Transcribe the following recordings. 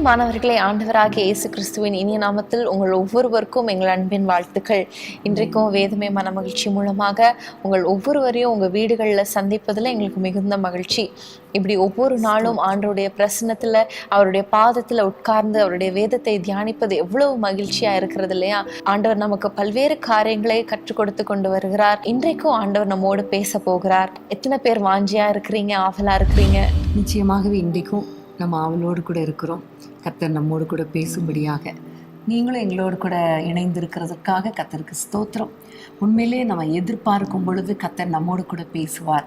பிரியமானவர்களே, ஆண்டவராகிய இயேசு கிறிஸ்துவின் இனிய நாமத்தில் உங்கள் ஒவ்வொருவருக்கும் எங்கள் அன்பின் வாழ்த்துக்கள். இன்றைக்கும் வேதமே மன மகிழ்ச்சி மூலமாக உங்கள் ஒவ்வொருவரையும் உங்கள் வீடுகளில் சந்திப்பதில் எங்களுக்கு மிகுந்த மகிழ்ச்சி. இப்படி ஒவ்வொரு நாளும் ஆண்டவருடைய பிரசன்னத்தில், அவருடைய பாதத்தில் உட்கார்ந்து அவருடைய வேதத்தை தியானிப்பது எவ்வளவு மகிழ்ச்சியாக இருக்கிறது இல்லையா? ஆண்டவர் நமக்கு பல்வேறு காரியங்களை கற்றுக் கொடுத்து கொண்டு வருகிறார். இன்றைக்கும் ஆண்டவர் நம்மோடு பேச போகிறார். எத்தனை பேர் வாஞ்சியாக இருக்கிறீங்க, ஆவலாக இருக்கிறீங்க? நிச்சயமாகவே இன்றைக்கும் நம்ம அவளோடு கூட இருக்கிறோம். கர்த்தர் நம்மோடு கூட பேசும்படியாக நீங்களும் எங்களோடு கூட இணைந்திருக்கிறதுக்காக கர்த்தருக்கு ஸ்தோத்திரம். உண்மையிலே நம்ம எதிர்பார்க்கும் பொழுது கர்த்தர் நம்மோடு கூட பேசுவார்.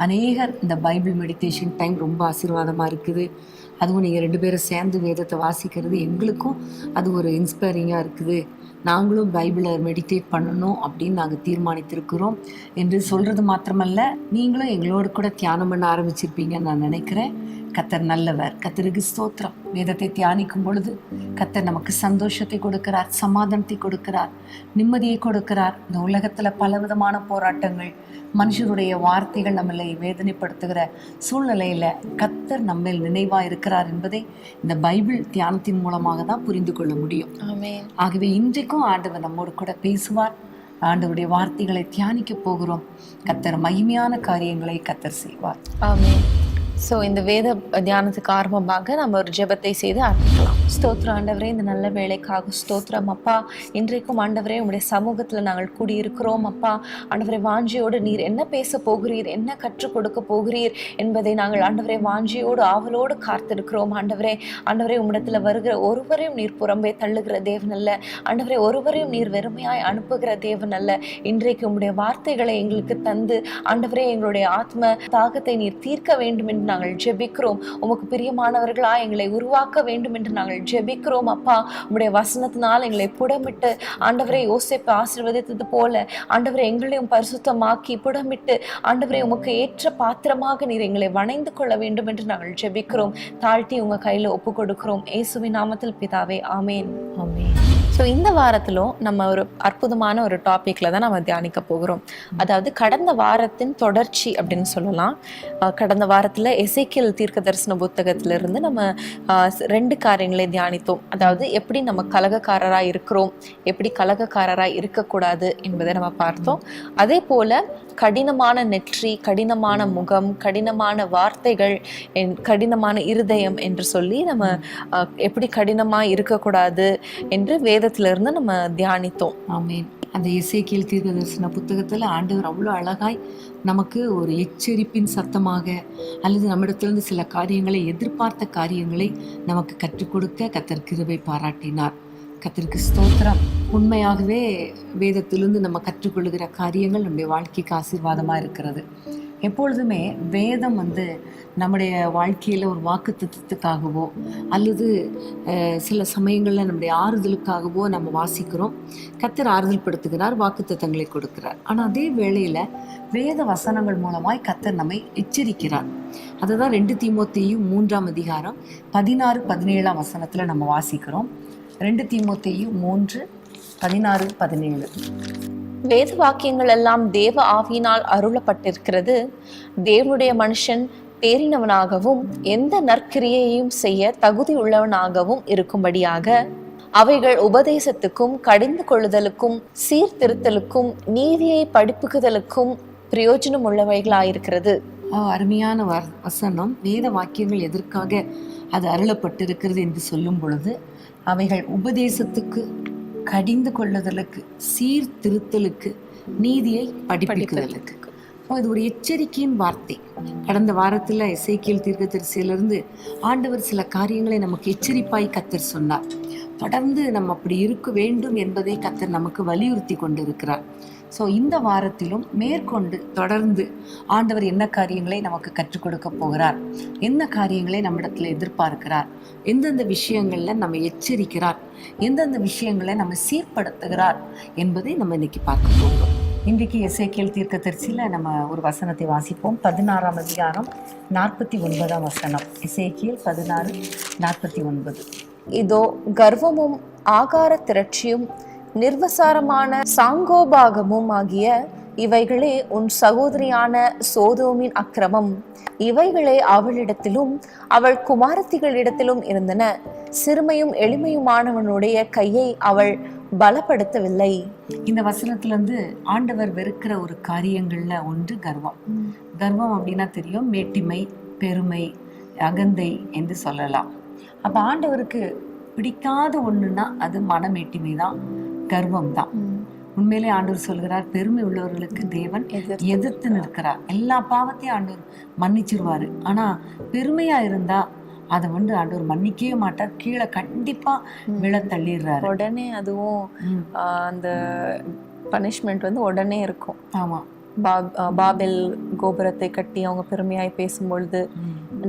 அநேகர் இந்த பைபிள் மெடிடேஷன் டைம் ரொம்ப ஆசீர்வாதமாக இருக்குது. அதுவும் நீங்கள் 2 பேரும் சேர்ந்து வேதத்தை வாசிக்கிறது எங்களுக்கும் அது ஒரு இன்ஸ்பைரிங்காக இருக்குது. நாங்களும் பைபிளை மெடிடேட் பண்ணணும் அப்படின்னு நாங்கள் தீர்மானித்திருக்கிறோம் என்று சொல்கிறது மாத்திரமல்ல, நீங்களும் எங்களோடு கூட தியானம் பண்ண ஆரம்பிச்சிருப்பீங்கன்னு நான் நினைக்கிறேன். கர்த்தர் நல்லவர். கர்த்தருக்கு ஸ்தோத்திரம். வேதத்தை தியானிக்கும் பொழுது கர்த்தர் நமக்கு சந்தோஷத்தை கொடுக்கிறார், சமாதானத்தை கொடுக்கிறார், நிம்மதியை கொடுக்கிறார். இந்த உலகத்தில் பலவிதமான போராட்டங்கள், மனுஷருடைய வார்த்தைகள் நம்மளை வேதனைப்படுத்துகிற சூழ்நிலையில் கர்த்தர் நம்ம நினைவாக இருக்கிறார் என்பதை இந்த பைபிள் தியானத்தின் மூலமாக தான் புரிந்து கொள்ள முடியும். ஆகவே இன்றைக்கும் ஆண்டவர் நம்மோடு கூட பேசுவார். ஆண்டவருடைய வார்த்தைகளை தியானிக்க போகிறோம். கர்த்தர் மகிமையான காரியங்களை கர்த்தர் செய்வார். ஆமென். ஸோ இந்த வேத தியானத்துக்கு ஆரம்பமாக நம்ம ஒரு ஜெபத்தை செய்து ஆரம்பிக்கலாம். ஸ்தோத்திரம் ஆண்டவரே, இந்த நல்ல வேலைக்காக ஸ்தோத்திரம் அப்பா. இன்றைக்கும் ஆண்டவரே உங்களுடைய சமூகத்தில் நாங்கள் கூடியிருக்கிறோம் அப்பா. ஆண்டவரே, வாஞ்சியோடு நீர் என்ன பேச போகிறீர், என்ன கற்றுக் கொடுக்க போகிறீர் என்பதை நாங்கள் ஆண்டவரே வாஞ்சியோடு ஆவலோடு காத்திருக்கிறோம். ஆண்டவரே உம்மிடத்தில் வருகிற ஒருவரையும் நீர் புறம்பே தள்ளுகிற தேவன் அல்ல. ஆண்டவரே, ஒருவரையும் நீர் வெறுமையாய் அனுப்புகிற தேவன் அல்ல. இன்றைக்கு உம்முடைய வார்த்தைகளை எங்களுக்கு தந்து ஆண்டவரே எங்களுடைய ஆத்ம தாகத்தை நீர் தீர்க்க வேண்டும் என்று நாங்கள் ஜெபிக்கிறோம். உமக்கு பிரியமானவர்களா எங்களை உருவாக்க வேண்டும் என்று நாங்கள் ஜெபிக்கிறோம் அப்பா. உம்முடைய வசனத்தினால் எங்களை புடமிட்டு ஆண்டவரை யோசேப்பை ஆசீர்வதித்தது போல ஆண்டவரை எங்களையும் பரிசுத்தமாக்கி புடமிட்டு ஆண்டவரை உமக்கு ஏற்ற பாத்திரமாக நீர் எங்களை வணைந்து கொள்ள வேண்டும் என்று நாங்கள் ஜெபிக்கிறோம். தாழ்த்தி உங்க கையில ஒப்பு கொடுக்கிறோம். இயேசுவின் நாமத்தில் பிதாவே, ஆமேன். ஆமேன். ஸோ இந்த வாரத்திலும் நம்ம ஒரு அற்புதமான ஒரு டாபிக்ல தான் நம்ம தியானிக்க போகிறோம். அதாவது கடந்த வாரத்தின் தொடர்ச்சி அப்படின்னு சொல்லலாம். கடந்த வாரத்தில் எசேக்கியேல் தீர்க்க தரிசன புத்தகத்திலிருந்து நம்ம 2 காரியங்களை தியானித்தோம். அதாவது எப்படி நம்ம கலகக்காரராக இருக்கிறோம், எப்படி கலகக்காரராக இருக்கக்கூடாது என்பதை நம்ம பார்த்தோம். அதே போல கடினமான நெற்றி, கடினமான முகம், கடினமான வார்த்தைகள், கடினமான இருதயம் என்று சொல்லி நம்ம எப்படி கடினமாக இருக்கக்கூடாது என்று வேதத்திலிருந்து நம்ம தியானித்தோம். ஆமென். அந்த எசேக்கியேல் தீர்க்க தரிசன புத்தகத்தில் ஆண்டவர் அவ்வளோ அழகாய் நமக்கு ஒரு எச்சரிப்பின் சத்தமாக அல்லது நம்மிடத்திலிருந்து சில காரியங்களை, எதிர்பார்த்த காரியங்களை நமக்கு கற்றுக் கொடுக்க கர்த்தர் கிருபை பாராட்டினார். கர்த்தருக்கு ஸ்தோத்திரம். உண்மையாகவே வேதத்திலிருந்து நம்ம கற்றுக்கொள்ளுகிற காரியங்கள் நம்முடைய வாழ்க்கைக்கு ஆசீர்வாதமாக இருக்கிறது. எப்பொழுதுமே வேதம் நம்முடைய வாழ்க்கையில் ஒரு வாக்குத்தத்தத்துக்காகவோ அல்லது சில சமயங்களில் நம்முடைய ஆறுதலுக்காகவோ நம்ம வாசிக்கிறோம். கர்த்தர் ஆறுதல் படுத்துகிறார், வாக்குத்தத்தங்களை கொடுக்கிறார். ஆனால் அதே வேளையில் வேத வசனங்கள் மூலமாய் கர்த்தர் நம்மை எச்சரிக்கிறார். அதுதான் 2 தீமோத்தேயு 3ஆம் அதிகாரம் 16-17 வசனத்தில் நம்ம வாசிக்கிறோம். 2 தீமோத்தேயு 3:16-17. வேத வாக்கியங்கள் எல்லாம் தேவ ஆவியினால் அருளப்பட்டிருக்கிறது. தேவனுடைய மனுஷன் தேறினவனாகவும் எந்த நற்கிரியையும் செய்ய தகுதி உள்ளவனாகவும் இருக்கும்படியாக அவைகள் உபதேசத்துக்கும், கடிந்து கொள்ளுதலுக்கும், சீர்திருத்தலுக்கும், நீதியை படிப்புக்குதலுக்கும் பிரயோஜனம் உள்ளவைகளாயிருக்கிறது. அருமையான வசனம். வேத வாக்கியங்கள் எதற்காக அது அருளப்பட்டிருக்கிறது என்று சொல்லும் பொழுது, அவைகள் உபதேசத்துக்கு, கடிந்து கொள்ளுதலுக்கு, சீர்திருத்தலுக்கு, நீதியை படிப்பிக்குதலுக்கு. இது ஒரு எச்சரிக்கையின் வார்த்தை. கடந்த வாரத்தில் எசேக்கியேல் தீர்க்கதரிசியிலிருந்து ஆண்டவர் சில காரியங்களை நமக்கு எச்சரிப்பாய் கர்த்தர் சொன்னார். தொடர்ந்து நம்ம அப்படி இருக்க வேண்டும் என்பதை கர்த்தர் நமக்கு வலியுறுத்தி கொண்டிருக்கிறார். ஸோ இந்த வாரத்திலும் மேற்கொண்டு தொடர்ந்து ஆண்டவர் என்ன காரியங்களை நமக்கு கற்றுக் கொடுக்க போகிறார், என்ன காரியங்களை நம்மிடத்தில் எதிர்பார்க்கிறார், எந்தெந்த விஷயங்களில் நம்ம எச்சரிக்கிறார், எந்தெந்த விஷயங்களை நம்ம சீர்படுத்துகிறார் என்பதை நம்ம இன்னைக்கு பார்க்க போகிறோம். இன்றைக்கு எசேக்கியேல் தீர்க்கதரிசியில் நம்ம ஒரு வசனத்தை வாசிப்போம். 16ஆம் அதிகாரம் 49ஆம் வசனம். எசேக்கியேல் 16:49. இதோ கர்வமும் ஆகார திரட்சியும் நிர்வசாரமான சாங்கோபாகமும் ஆகிய இவைகளே உன் சகோதரியான சோதோமின் அக்கிரமம். இவைகளே அவளிடத்திலும் அவள் குமாரத்திகளிடத்திலும் இருந்தன. சிறுமையும் எளிமையுமானவனுடைய கையை அவள் பலப்படுத்தவில்லை. இந்த வசனத்துல இருந்து ஆண்டவர் வெறுக்கிற ஒரு காரியங்கள்ல ஒன்று கர்வம். கர்வம் அப்படின்னா தெரியும், மேட்டிமை, பெருமை, அகந்தை என்று சொல்லலாம். அப்ப ஆண்டவருக்கு பிடிக்காத ஒண்ணுன்னா அது மனமேட்டிமை தான், கர்வம் தான். உண்மையிலே ஆண்டவர் சொல்கிறார், பெருமை உள்ளவர்களுக்கு தேவன் எதிர்த்து நிற்கிறார். எல்லா பாவத்தையும் ஆண்டவர் மன்னிச்சிருவாரு. ஆனா பெருமையா இருந்தா அதை ஆண்டவர் மன்னிக்கவே மாட்டார், கீழே கண்டிப்பா விழ தள்ளிடுறாரு. உடனே அதுவும் அந்த பனிஷ்மெண்ட் உடனே இருக்கும். ஆமா, பாபெல் கோபுரத்தை கட்டி அவங்க பெருமையாய் பேசும்பொழுது,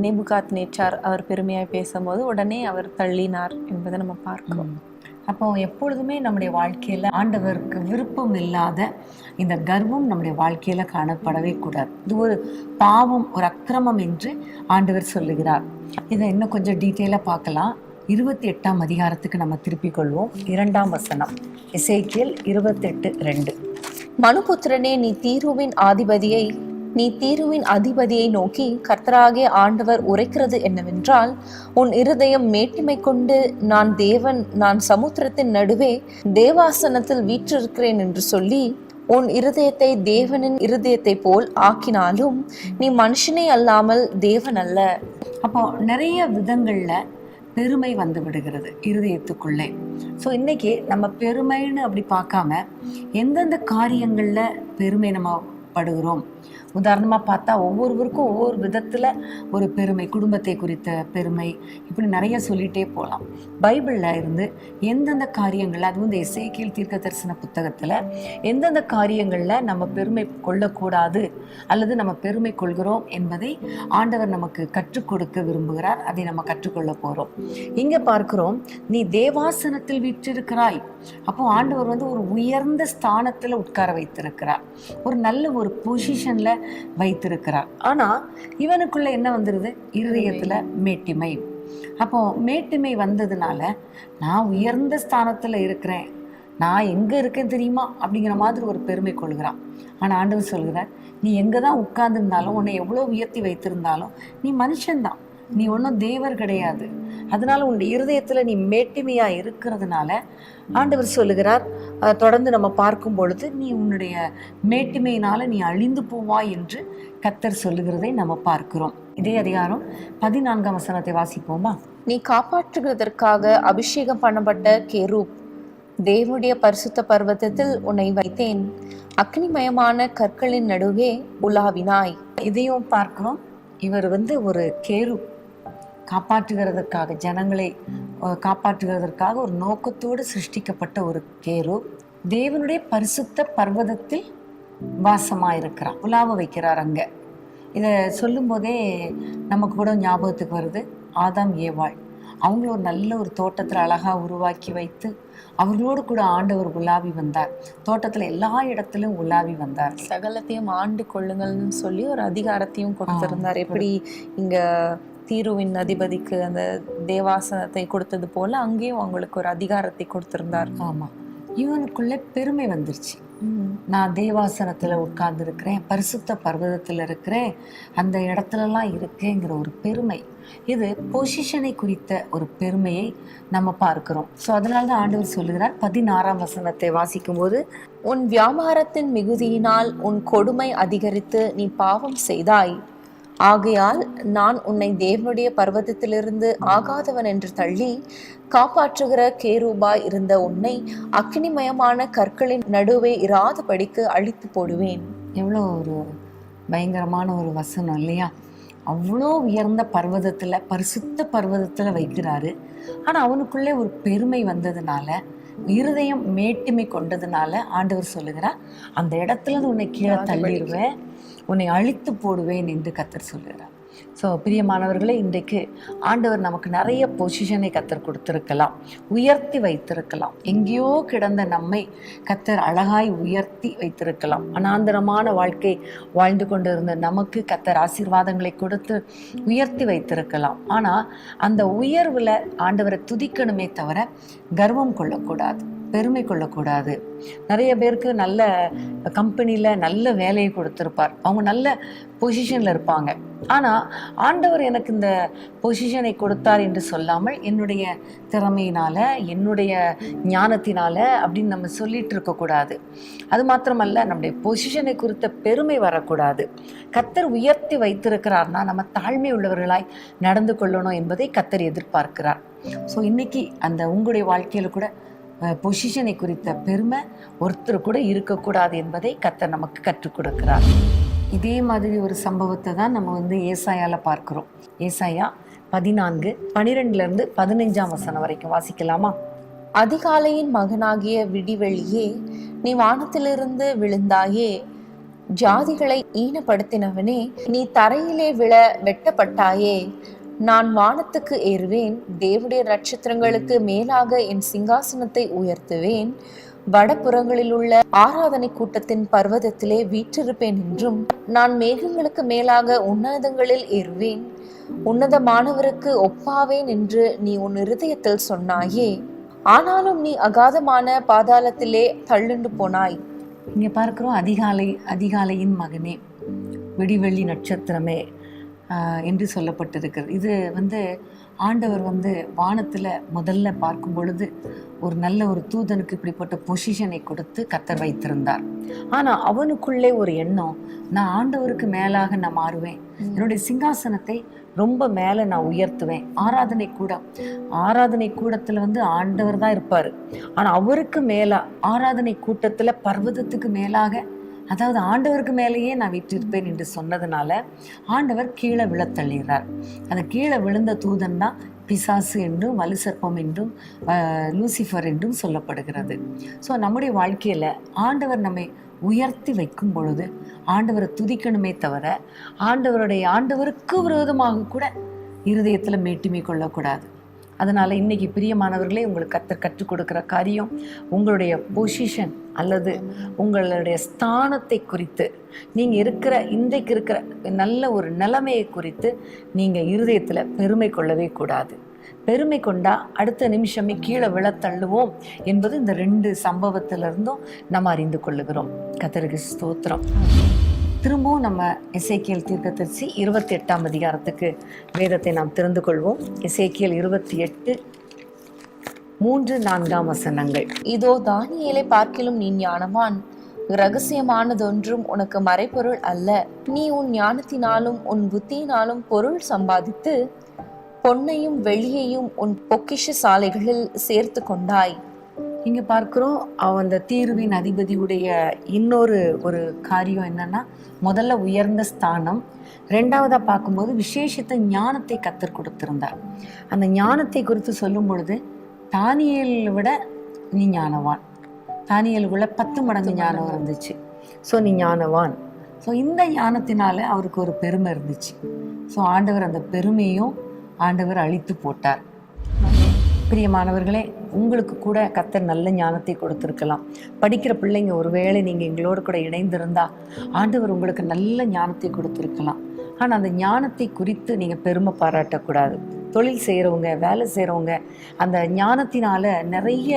நேபுகாத் நேச்சார் அவர் பெருமையாய் பேசும்போது உடனே அவர் தள்ளினார் என்பதை நம்ம பார்க்கிறோம். அப்போ எப்பொழுதுமே நம்முடைய வாழ்க்கையில ஆண்டவருக்கு விருப்பம் இல்லாத இந்த கர்வம் நம்முடைய வாழ்க்கையில காணப்படவே கூடாது. இது ஒரு பாவம், ஒரு அக்கிரமம் என்று ஆண்டவர் சொல்லுகிறார். இதை இன்னும் கொஞ்சம் டீட்டெயிலா பார்க்கலாம். 28ஆம் அதிகாரத்துக்கு நம்ம திருப்பிக் கொள்வோம். 2ஆம் வசனம், எசேக்கியேல் 28:2. மனுபுத்திரனே, நீ தீருவின் அதிபதியை நோக்கி, கர்த்தராகிய ஆண்டவர் உரைக்கிறது என்னவென்றால், உன் இருதயம் மேட்டிமை கொண்டு, நான் தேவன், நான் சமுத்திரத்தின் நடுவே தேவாசனத்தில் வீற்றிருக்கிறேன் என்று சொல்லி உன் இருதயத்தை தேவனின் இருதயத்தை போல் ஆக்கினாலும் நீ மனுஷனே அல்லாமல் தேவன் அல்ல. அப்போ நிறைய விதங்கள்ல பெருமை வந்து விடுகிறது இருதயத்துக்குள்ளே. ஸோ இன்னைக்கு நம்ம பெருமைன்னு அப்படி பார்க்காம எந்தெந்த காரியங்கள்ல பெருமை நம்ம படுகிறோம். உதாரணமாக பார்த்தா ஒவ்வொருவருக்கும் ஒவ்வொரு விதத்தில் ஒரு பெருமை, குடும்பத்தை குறித்த பெருமை, இப்படி நிறைய சொல்லிகிட்டே போகலாம். பைபிளில் இருந்து எந்தெந்த காரியங்களில், அதுவும் இந்த எசேக்கியேல் தீர்க்க தரிசன புத்தகத்தில் எந்தெந்த காரியங்களில் நம்ம பெருமை கொள்ளக்கூடாது அல்லது நம்ம பெருமை கொள்கிறோம் என்பதை ஆண்டவர் நமக்கு கற்றுக் கொடுக்க விரும்புகிறார். அதை நம்ம கற்றுக்கொள்ள போகிறோம். இங்கே பார்க்கிறோம், நீ தேவாசனத்தில் வீற்றிருக்கிறாய். அப்போ ஆண்டவர் ஒரு உயர்ந்த ஸ்தானத்தில் உட்கார வைத்திருக்கிறார், ஒரு நல்ல ஒரு பொசிஷனில் வைத்திருக்கிறார். ஆனா இவனுக்குள்ள என்ன வந்துருது? இருதயத்துல மேட்டிமை. அப்போ மேட்டிமை வந்ததுனால நான் உயர்ந்த ஸ்தானத்துல இருக்கிறேன், நான் எங்க இருக்கேன் தெரியுமா அப்படிங்கிற மாதிரி ஒரு பெருமை கொள்கிறான். ஆனா ஆண்டவர் சொல்கிறார், நீ எங்கதான் உட்கார்ந்துருந்தாலும், உன்னை எவ்வளவு உயர்த்தி வைத்திருந்தாலும் நீ மனுஷன்தான், நீ ஒன்றும் தேவர் கிடையாது. அதனால உன்னுடைய இருதயத்துல நீ மேட்டிமையா இருக்கிறதுனால ஆண்டவர் சொல்லுகிறார், தொடர்ந்து நம்ம பார்க்கும் பொழுது, நீ உன்னுடைய மேட்டிமையினால நீ அழிந்து போவாய் என்று கர்த்தர் சொல்லுகிறதை நம்ம பார்க்கிறோம். இதே அதிகாரம் 14ஆம் வசனத்தை வாசிப்போமா? நீ காப்பாற்றுவதற்காக அபிஷேகம் பண்ணப்பட்ட கேரூப், தேவனுடைய பரிசுத்த பர்வதத்தில் உன்னை வைத்தேன், அக்னிமயமான கற்களின் நடுவே உலாவினாய். இதையும் பார்க்கிறோம். இவர் ஒரு கேரூப், காப்பாற்றுகிறதற்காக, ஜனங்களை காப்பாற்றுகிறதற்காக ஒரு நோக்கத்தோடு சிருஷ்டிக்கப்பட்ட ஒரு கேரூப். தேவனுடைய பரிசுத்த பர்வதத்தில் வாசமாயிருக்கிறார், உலாவ வைக்கிறார் அங்க. இதை சொல்லும் போதே நமக்கு கூட ஞாபகத்துக்கு வருது ஆதாம் ஏவாள். அவங்கள ஒரு நல்ல ஒரு தோட்டத்தில் அழகா உருவாக்கி வைத்து அவர்களோடு கூட ஆண்டவர் உலாவி வந்தார். தோட்டத்துல எல்லா இடத்திலும் உலாவி வந்தார். சகலத்தையும் ஆண்டு கொள்ளுங்கள்னு சொல்லி ஒரு அதிகாரத்தையும் கொடுத்திருந்தார். எப்படி இங்க தீருவின் அதிபதிக்கு அந்த தேவாசனத்தை கொடுத்தது போல அங்கேயும் அவங்களுக்கு ஒரு அதிகாரத்தை கொடுத்திருந்தார். ஆமா, இவனுக்குள்ள பெருமை வந்துருச்சு. நான் தேவாசனத்துல உட்கார்ந்து இருக்கிறேன், பரிசுத்த பர்வதத்துல இருக்கிறேன், அந்த இடத்துலலாம் இருக்கேங்கிற ஒரு பெருமை. இது பொசிஷனை குறித்த ஒரு பெருமையை நம்ம பார்க்கிறோம். ஸோ அதனால்தான் ஆண்டவர் சொல்லுகிறார், 16ஆம் வசனத்தை வாசிக்கும் போது, உன் வியாபாரத்தின் மிகுதியினால் உன் கொடுமை அதிகரித்து நீ பாவம் செய்தாய், ஆகையால் நான் உன்னை தேவனுடைய பர்வதத்திலிருந்து ஆகாதவன் என்று தள்ளி காப்பாற்றுகிற கேரூபாய் இருந்த உன்னை அக்னிமயமான கற்களின் நடுவே இராதபடிக்கு அழித்து போடுவேன். எவ்வளோ ஒரு பயங்கரமான ஒரு வசனம் இல்லையா? அவ்வளோ உயர்ந்த பர்வதத்துல, பரிசுத்த பர்வதத்துல வைக்கிறாரு. ஆனா அவனுக்குள்ளே ஒரு பெருமை வந்ததுனால, இருதயம் மேட்டிமை கொண்டதுனால ஆண்டவர் சொல்லுகிறார், அந்த இடத்துல உன்னை கீழே தள்ளிடுவேன், உன்னை அழித்து போடுவேன் என்று கர்த்தர் சொல்லுகிறார். ஸோ பிரியமானவர்களே, இன்றைக்கு ஆண்டவர் நமக்கு நிறைய பொசிஷனை கர்த்தர் கொடுத்திருக்கலாம், உயர்த்தி வைத்திருக்கலாம். எங்கேயோ கிடந்த நம்மை கர்த்தர் அழகாய் உயர்த்தி வைத்திருக்கலாம். அனாந்தரமான வாழ்க்கை வாழ்ந்து கொண்டிருந்த நமக்கு கர்த்தர் ஆசீர்வாதங்களை கொடுத்து உயர்த்தி வைத்திருக்கலாம். ஆனால் அந்த உயர்வில் ஆண்டவரை துதிக்கணுமே தவிர கர்வம் கொள்ளக்கூடாது. பெருமை கொள்ளக்கூடாது. நிறைய பேருக்கு நல்ல கம்பெனியில் நல்ல வேலையை கொடுத்துருப்பார், அவங்க நல்ல பொசிஷனில் இருப்பாங்க. ஆனால் ஆண்டவர் எனக்கு இந்த பொசிஷனை கொடுத்தார் என்று சொல்லாமல் என்னுடைய திறமையினால், என்னுடைய ஞானத்தினால அப்படின்னு நம்ம சொல்லிட்டு இருக்கக்கூடாது. அது மாத்திரமல்ல, நம்முடைய பொசிஷனை குறித்த பெருமை வரக்கூடாது. கர்த்தர் உயர்த்தி வைத்திருக்கிறார்னா நம்ம தாழ்மை உள்ளவர்களாய் நடந்து கொள்ளணும் என்பதை கர்த்தர் எதிர்பார்க்கிறார். ஸோ இன்னைக்கு அந்த உங்களுடைய வாழ்க்கையில் கூட பொசிஷனை குறித்த பெருமை ஒருத்தர் கூட இருக்கக்கூடாது என்பதை கர்த்தர் நமக்கு கற்றுக் கொடுக்கிறார். இதே மாதிரி ஒரு சம்பவத்தை தான் நம்ம ஏசாயால பார்க்கிறோம். ஏசாயா 14:12-15 வரைக்கும் வாசிக்கலாமா? அதிகாலையின் மகனாகிய விடிவெளியே, நீ வானத்திலிருந்து விழுந்தாயே. ஜாதிகளை ஈனப்படுத்தினவனே, நீ தரையிலே விழ வெட்டப்பட்டாயே. நான் வானத்துக்கு ஏறுவேன், தேவனுடைய நட்சத்திரங்களுக்கு மேலாக என் சிங்காசனத்தை உயர்த்துவேன். வடபுறங்களில் உள்ள ஆராதனை கூட்டத்தின் பர்வதத்திலே வீற்றிருப்பேன் என்றும், நான் மேகங்களுக்கு மேலாக உன்னதங்களில் ஏறுவேன், உன்னதமானவருக்கு ஒப்பாவேன் என்று நீ உன் இருதயத்தில் சொன்னாயே. ஆனாலும் நீ அகாதமான பாதாளத்திலே தள்ளுண்டு போனாய். இங்க பார்க்கிறோம், அதிகாலையின் மகனே, விடிவெள்ளி நட்சத்திரமே என்று சொல்லப்பட்டிருக்கிறது. இது ஆண்டவர் வானத்தில் முதல்ல பார்க்கும் பொழுது ஒரு நல்ல ஒரு தூதனுக்கு இப்படிப்பட்ட பொசிஷனை கொடுத்து கர்த்தர் வைத்திருந்தார். ஆனால் அவனுக்குள்ளே ஒரு எண்ணம், நான் ஆண்டவருக்கு மேலாக நான் மாறுவேன், என்னுடைய சிங்காசனத்தை ரொம்ப மேலே நான் உயர்த்துவேன். ஆராதனை கூடத்தில் ஆண்டவர் தான் இருப்பார். ஆனால் அவருக்கு மேலே ஆராதனை கூட்டத்தில் பர்வதத்துக்கு மேலாக, அதாவது ஆண்டவருக்கு மேலேயே நான் வீற்றிருப்பேன் என்று சொன்னதுனால ஆண்டவர் கீழே விழத்தள்ளிறார். அந்த கீழே விழுந்த தூதன் தான் பிசாசு என்றும் வலுசர்ப்பம் என்றும் லூசிஃபர் என்றும் சொல்லப்படுகிறது. ஸோ நம்முடைய வாழ்க்கையில் ஆண்டவர் நம்மை உயர்த்தி வைக்கும் பொழுது ஆண்டவரை துதிக்கணுமே தவிர ஆண்டவருக்கு விரோதமாக கூட இருதயத்தில் மேட்டுமை கொள்ளக்கூடாது. அதனால் இன்னைக்கு பிரியமானவர்களே, உங்களுக்கு கற்றுக் கொடுக்குற காரியம், உங்களுடைய பொசிஷன் அல்லது உங்களுடைய ஸ்தானத்தை குறித்து, நீங்கள் இன்றைக்கு இருக்கிற நல்ல ஒரு நிலைமையை குறித்து நீங்கள் இருதயத்தில் பெருமை கொள்ளவே கூடாது. பெருமை கொண்டா அடுத்த நிமிஷமே கீழே விழத்தள்ளுவோம் என்பது இந்த 2 சம்பவத்திலிருந்தும் நம்ம அறிந்து கொள்ளுகிறோம். கர்த்தருக்கு ஸ்தோத்திரம். திரும்பவும் நம்ம எசேக்கியேல் தீர்க்கதரிசி 28ஆம் அதிகாரத்துக்கு வேதத்தை நாம் திறந்து கொள்வோம். எசேக்கியேல் 28:3-4 இதோ, தானியேலை பார்க்கிலும் நீ ஞானவான், இரகசியமானதொன்றும் உனக்கு மறைபொருள் அல்ல. நீ உன் ஞானத்தினாலும் உன் புத்தியினாலும் பொருள் சம்பாதித்து பொன்னையும் வெள்ளியையும் உன் பொக்கிஷ சாலைகளில் சேர்த்து கொண்டாய். இங்க பார்க்கிறோம், அந்த தீருவின் அதிபதியுடைய இன்னொரு ஒரு காரியம் என்னன்னா, முதல்ல உயர்ந்த ஸ்தானம், 2வதா பார்க்கும்போது விசேஷித்த ஞானத்தை கர்த்தர் கொடுத்திருந்தார். அந்த ஞானத்தை குறித்து சொல்லும் பொழுது, தானியேலை விட நீ ஞானவான், தானியேலுக்குள்ள 10 மடங்கு ஞானம் இருந்துச்சு. ஸோ நீ ஞானவான். ஸோ இந்த ஞானத்தினால அவருக்கு ஒரு பெருமை இருந்துச்சு. ஸோ ஆண்டவர் அந்த பெருமையும் ஆண்டவர் அழித்து போட்டார். பிரியமானவர்களே, உங்களுக்கு கூட கர்த்தர் நல்ல ஞானத்தை கொடுத்துருக்கலாம். படிக்கிற பிள்ளைங்க, ஒருவேளை நீங்கள் எங்களோடு கூட இணைந்திருந்தா ஆண்டவர் உங்களுக்கு நல்ல ஞானத்தை கொடுத்துருக்கலாம். ஆனால் அந்த ஞானத்தை குறித்து நீங்கள் பெருமை பாராட்டக்கூடாது. தொழில் செய்கிறவங்க, வேலை செய்கிறவங்க, அந்த ஞானத்தினால நிறைய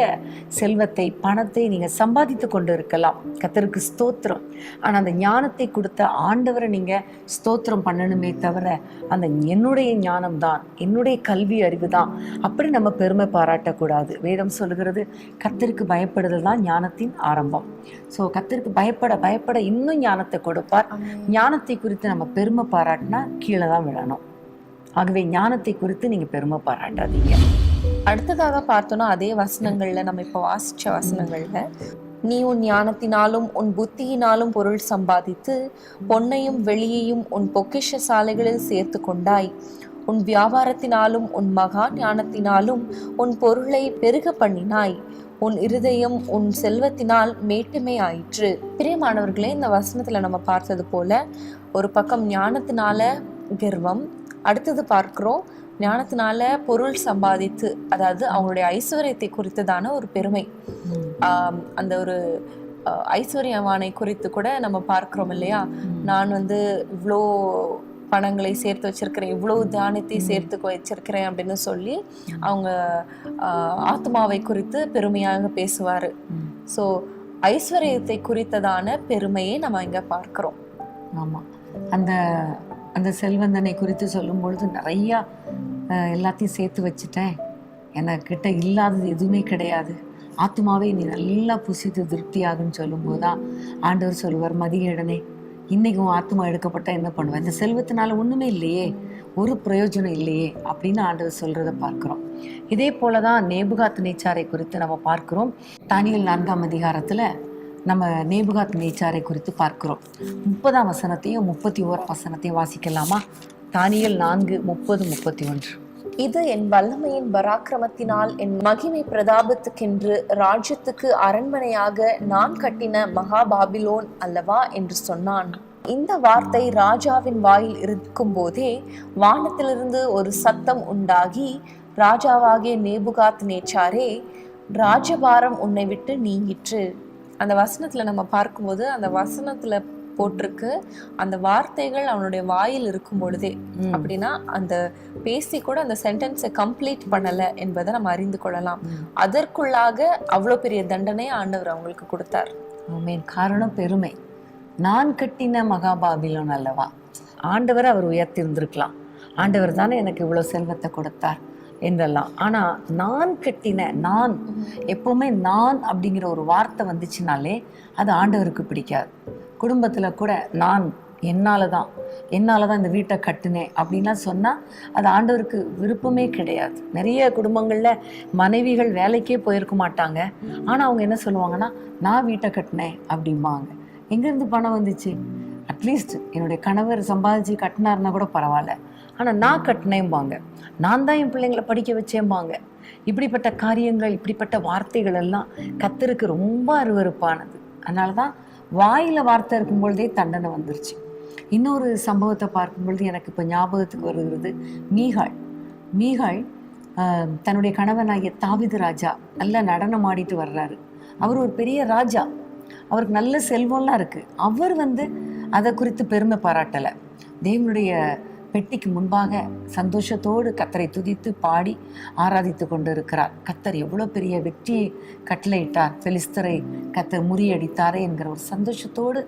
செல்வத்தை, பணத்தை நீங்கள் சம்பாதித்து கொண்டு இருக்கலாம். கர்த்தருக்கு ஸ்தோத்திரம். ஆனால் அந்த ஞானத்தை கொடுத்த ஆண்டவரை நீங்கள் ஸ்தோத்திரம் பண்ணணுமே தவிர, அந்த என்னுடைய ஞானம் தான், என்னுடைய கல்வி அறிவு தான், அப்படி நம்ம பெருமை பாராட்டக்கூடாது. வேதம் சொல்லுகிறது, கர்த்தருக்கு பயப்படுதல் தான் ஞானத்தின் ஆரம்பம். ஸோ கர்த்தருக்கு பயப்பட இன்னும் ஞானத்தை கொடுப்பார். ஞானத்தை குறித்து நம்ம பெருமை பாராட்டினா கீழே தான் விழணும். ஆகவே ஞானத்தை குறித்து நீங்க பெருமை பாராட்டாதீங்க. அடுத்ததாக பார்த்தோன்னா, அதே வசனங்கள்ல நம்ம இப்போ வாசிச்ச வசனங்கள்ல, நீ உன் ஞானத்தினாலும் உன் புத்தியினாலும் பொருள் சம்பாதித்து பொன்னையும் வெளியையும் உன் பொக்கிஷ சாலைகளில் சேர்த்து கொண்டாய். உன் வியாபாரத்தினாலும் உன் மகா ஞானத்தினாலும் உன் பொருளை பெருக பண்ணினாய். உன் இருதயம் உன் செல்வத்தினால் மேட்டுமை ஆயிற்று. பிரியமானவர்களே, இந்த வசனத்துல நம்ம பார்த்தது போல ஒரு பக்கம் ஞானத்தினால கர்வம், அடுத்தது பார்க்கிறோம் ஞானத்தினால பொருள் சம்பாதித்து, அதாவது அவங்களுடைய ஐஸ்வர்யத்தை குறித்துதான ஒரு பெருமை. அந்த ஒரு ஐஸ்வர்யவானை குறித்து கூட நம்ம பார்க்கிறோம் இல்லையா? நான் இவ்வளோ பணங்களை சேர்த்து வச்சிருக்கிறேன், இவ்வளவு தானியத்தை சேர்த்து வச்சிருக்கிறேன் அப்படின்னு சொல்லி அவங்க ஆத்மாவை குறித்து பெருமையாக பேசுவாரு. ஸோ ஐஸ்வர்யத்தை குறித்ததான பெருமையை நம்ம இங்க பார்க்கிறோம். ஆமா, அந்த அந்த செல்வந்தனை குறித்து சொல்லும் பொழுது நிறையா எல்லாத்தையும் சேர்த்து வச்சுட்டேன், எனக்கிட்ட இல்லாதது எதுவுமே கிடையாது, ஆத்மாவே நீ நல்லா புசித்து திருப்தியாகுன்னு சொல்லும்போது தான் ஆண்டவர் சொல்லுவார், மதியேடனே இன்னைக்கு உன் ஆத்மா எடுக்கப்பட்டா என்ன பண்ணுவேன், இந்த செல்வத்தினால ஒன்றுமே இல்லையே, ஒரு பிரயோஜனம் இல்லையே அப்படின்னு ஆண்டவர் சொல்கிறத பார்க்குறோம். இதே போல தான் நேபுகாத் நேச்சாரை குறித்து நம்ம பார்க்குறோம். தானியேல் 4ஆம் அதிகாரத்தில் நம்ம நேபுகாத் நேச்சாரை குறித்து பார்க்கிறோம். 30ஆம் வசனத்தையும் 31ஆம் வசனத்தையும் வாசிக்கலாமா? தானியேல் 4:30-31. இது என் வல்லமையின் பராக்கிரமத்தினால் என் மகிமை பிரதாபத்துக்கென்று ராஜ்யத்துக்கு அரண்மனையாக நான் கட்டின மகா பாபிலோன் அல்லவா என்று சொன்னான். இந்த வார்த்தை ராஜாவின் வாயில் இருக்கும் போதே வானத்திலிருந்து ஒரு சத்தம் உண்டாகி, ராஜாவாகிய நேபுகாத் நேச்சாரே, ராஜபாரம் உன்னை விட்டு நீங்கிற்று. அந்த வசனத்துல நம்ம பார்க்கும்போது அந்த வசனத்துல போட்டிருக்கு அந்த வார்த்தைகள் அவனுடைய வாயில் இருக்கும் பொழுதே, அப்படின்னா அந்த பேசி கூட அந்த சென்டென்ஸை கம்ப்ளீட் பண்ணல என்பதை நம்ம அறிந்து கொள்ளலாம். அதற்குள்ளாக அவ்வளோ பெரிய தண்டனை ஆண்டவர் அவங்களுக்கு கொடுத்தார். ஆமென். காரணம் பெருமை. நான் கட்டின மகாபாபிலோன் அல்லவா, ஆண்டவர் அவர் உயர்த்திருந்திருக்கலாம், ஆண்டவர் தானே எனக்கு இவ்வளோ செல்வத்தை கொடுத்தார் என்றெல்லாம். ஆனால் நான் கட்டின, நான் எப்பவுமே நான் அப்படிங்கிற ஒரு வார்த்தை வந்துச்சுனாலே அது ஆண்டவருக்கு பிடிக்காது. குடும்பத்தில் கூட நான் என்னால் தான் இந்த வீட்டை கட்டினேன் அப்படின்லாம் சொன்னால் அது ஆண்டவருக்கு விருப்பமே கிடையாது. நிறைய குடும்பங்களில் மனைவிகள் வேலைக்கே போயிருக்க மாட்டாங்க, ஆனால் அவங்க என்ன சொல்லுவாங்கன்னா, நான் வீட்டை கட்டினேன் அப்படிம்பாங்க. எங்கேருந்து பணம் வந்துச்சு? அட்லீஸ்ட் என்னுடைய கணவர் சம்பாதிச்சு கட்டினாருன்னா கூட பரவாயில்ல, ஆனால் நான் கட்டினேம்பாங்க, நான் தான் என் பிள்ளைங்களை படிக்க வச்சேம்பாங்க. இப்படிப்பட்ட காரியங்கள், இப்படிப்பட்ட வார்த்தைகள் எல்லாம் கர்த்தருக்கு ரொம்ப அருவருப்பானது. அதனால தான் வாயில் வார்த்தை இருக்கும் பொழுதே தண்டனை வந்துருச்சு. இன்னொரு சம்பவத்தை பார்க்கும் பொழுது எனக்கு இப்போ ஞாபகத்துக்கு வருகிறது. மீகாள் தன்னுடைய கணவனாகிய தாவீது ராஜா நல்லா நடனம் ஆடிட்டு வர்றாரு. அவர் ஒரு பெரிய ராஜா, அவருக்கு நல்ல செல்வம்லாம் இருக்குது. அவர் அதை குறித்து பெருமை பாராட்டலை. தேவனுடைய பெட்டிக்கு முன்பாக சந்தோஷத்தோடு கர்த்தரை துதித்து பாடி ஆராதித்து கொண்டு இருக்கிறார். கர்த்தர் எவ்வளோ பெரிய வெற்றியை கட்டளையிட்டார், பெலிஸ்தரை கர்த்தர் முறியடித்தாரே என்கிற ஒரு சந்தோஷத்தோடு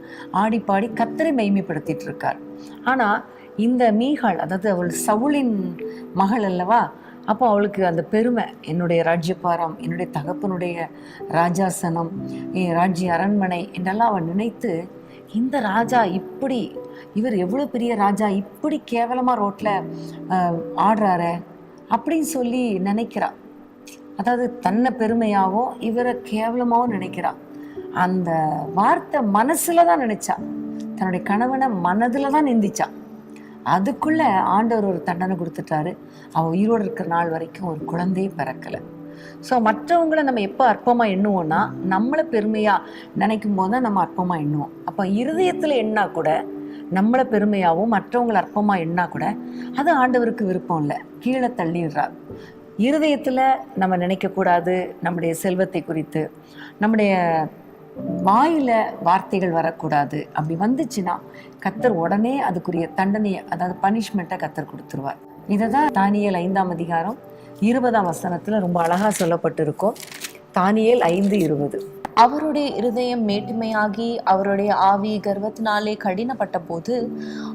ஆடி பாடி கர்த்தரை மைமைப்படுத்திட்டு இருக்கார். ஆனால் இந்த மீகாள், அதாவது அவள் சவுலின் மகள் அல்லவா, அப்போ அவளுக்கு அந்த பெருமை, என்னுடைய ராஜ்யபாரம், என்னுடைய தகப்பனுடைய ராஜாசனம், என் ராஜ்ய அரண்மனை என்றெல்லாம் அவள் நினைத்து, இந்த ராஜா இப்படி, இவர் எவ்வளோ பெரிய ராஜா இப்படி கேவலமாக ரோட்டில் ஆடுறாரு அப்படின்னு சொல்லி நினைக்கிறா. அதாவது தன்னை பெருமையாகவும் இவரை கேவலமாகவும் நினைக்கிறா. அந்த வார்த்தை மனசில் தான் நினைச்சா, தன்னுடைய கணவனை மனதில் தான் நிந்திச்சா. அதுக்குள்ள ஆண்டவர் ஒரு தண்டனை கொடுத்துட்டாரு. அவன் உயிரோடு இருக்கிற நாள் வரைக்கும் ஒரு குழந்தையே பிறக்கலை. ஸோ மற்றவங்களை நம்ம எப்போ அற்பமாக எண்ணுவோம்னா, நம்மளை பெருமையாக நினைக்கும் போது தான் நம்ம அற்பமாக எண்ணுவோம். அப்போ இருதயத்தில் எண்ணா கூட, நம்மளை பெருமையாகவும் மற்றவங்களை அற்பமாக எண்ணா கூட அது ஆண்டவருக்கு விருப்பம் இல்லை, கீழே தள்ளிடுறார். இருதயத்தில் நம்ம நினைக்கக்கூடாது நம்முடைய செல்வத்தை குறித்து, நம்முடைய வாயில் வார்த்தைகள் வரக்கூடாது. அப்படி வந்துச்சுன்னா கர்த்தர் உடனே அதுக்குரிய தண்டனையை, அதாவது பனிஷ்மெண்ட்டை கர்த்தர் கொடுத்துருவார். இதை தான் தானியேல் 5ஆம் அதிகாரம் 20ஆம் வசனத்தில் ரொம்ப அழகாக சொல்லப்பட்டிருக்கும். தானியேல் 5:20. அவருடைய இருதயம் மேட்டுமையாகி அவருடைய ஆவி கர்வத்தினாலே கடினப்பட்ட போது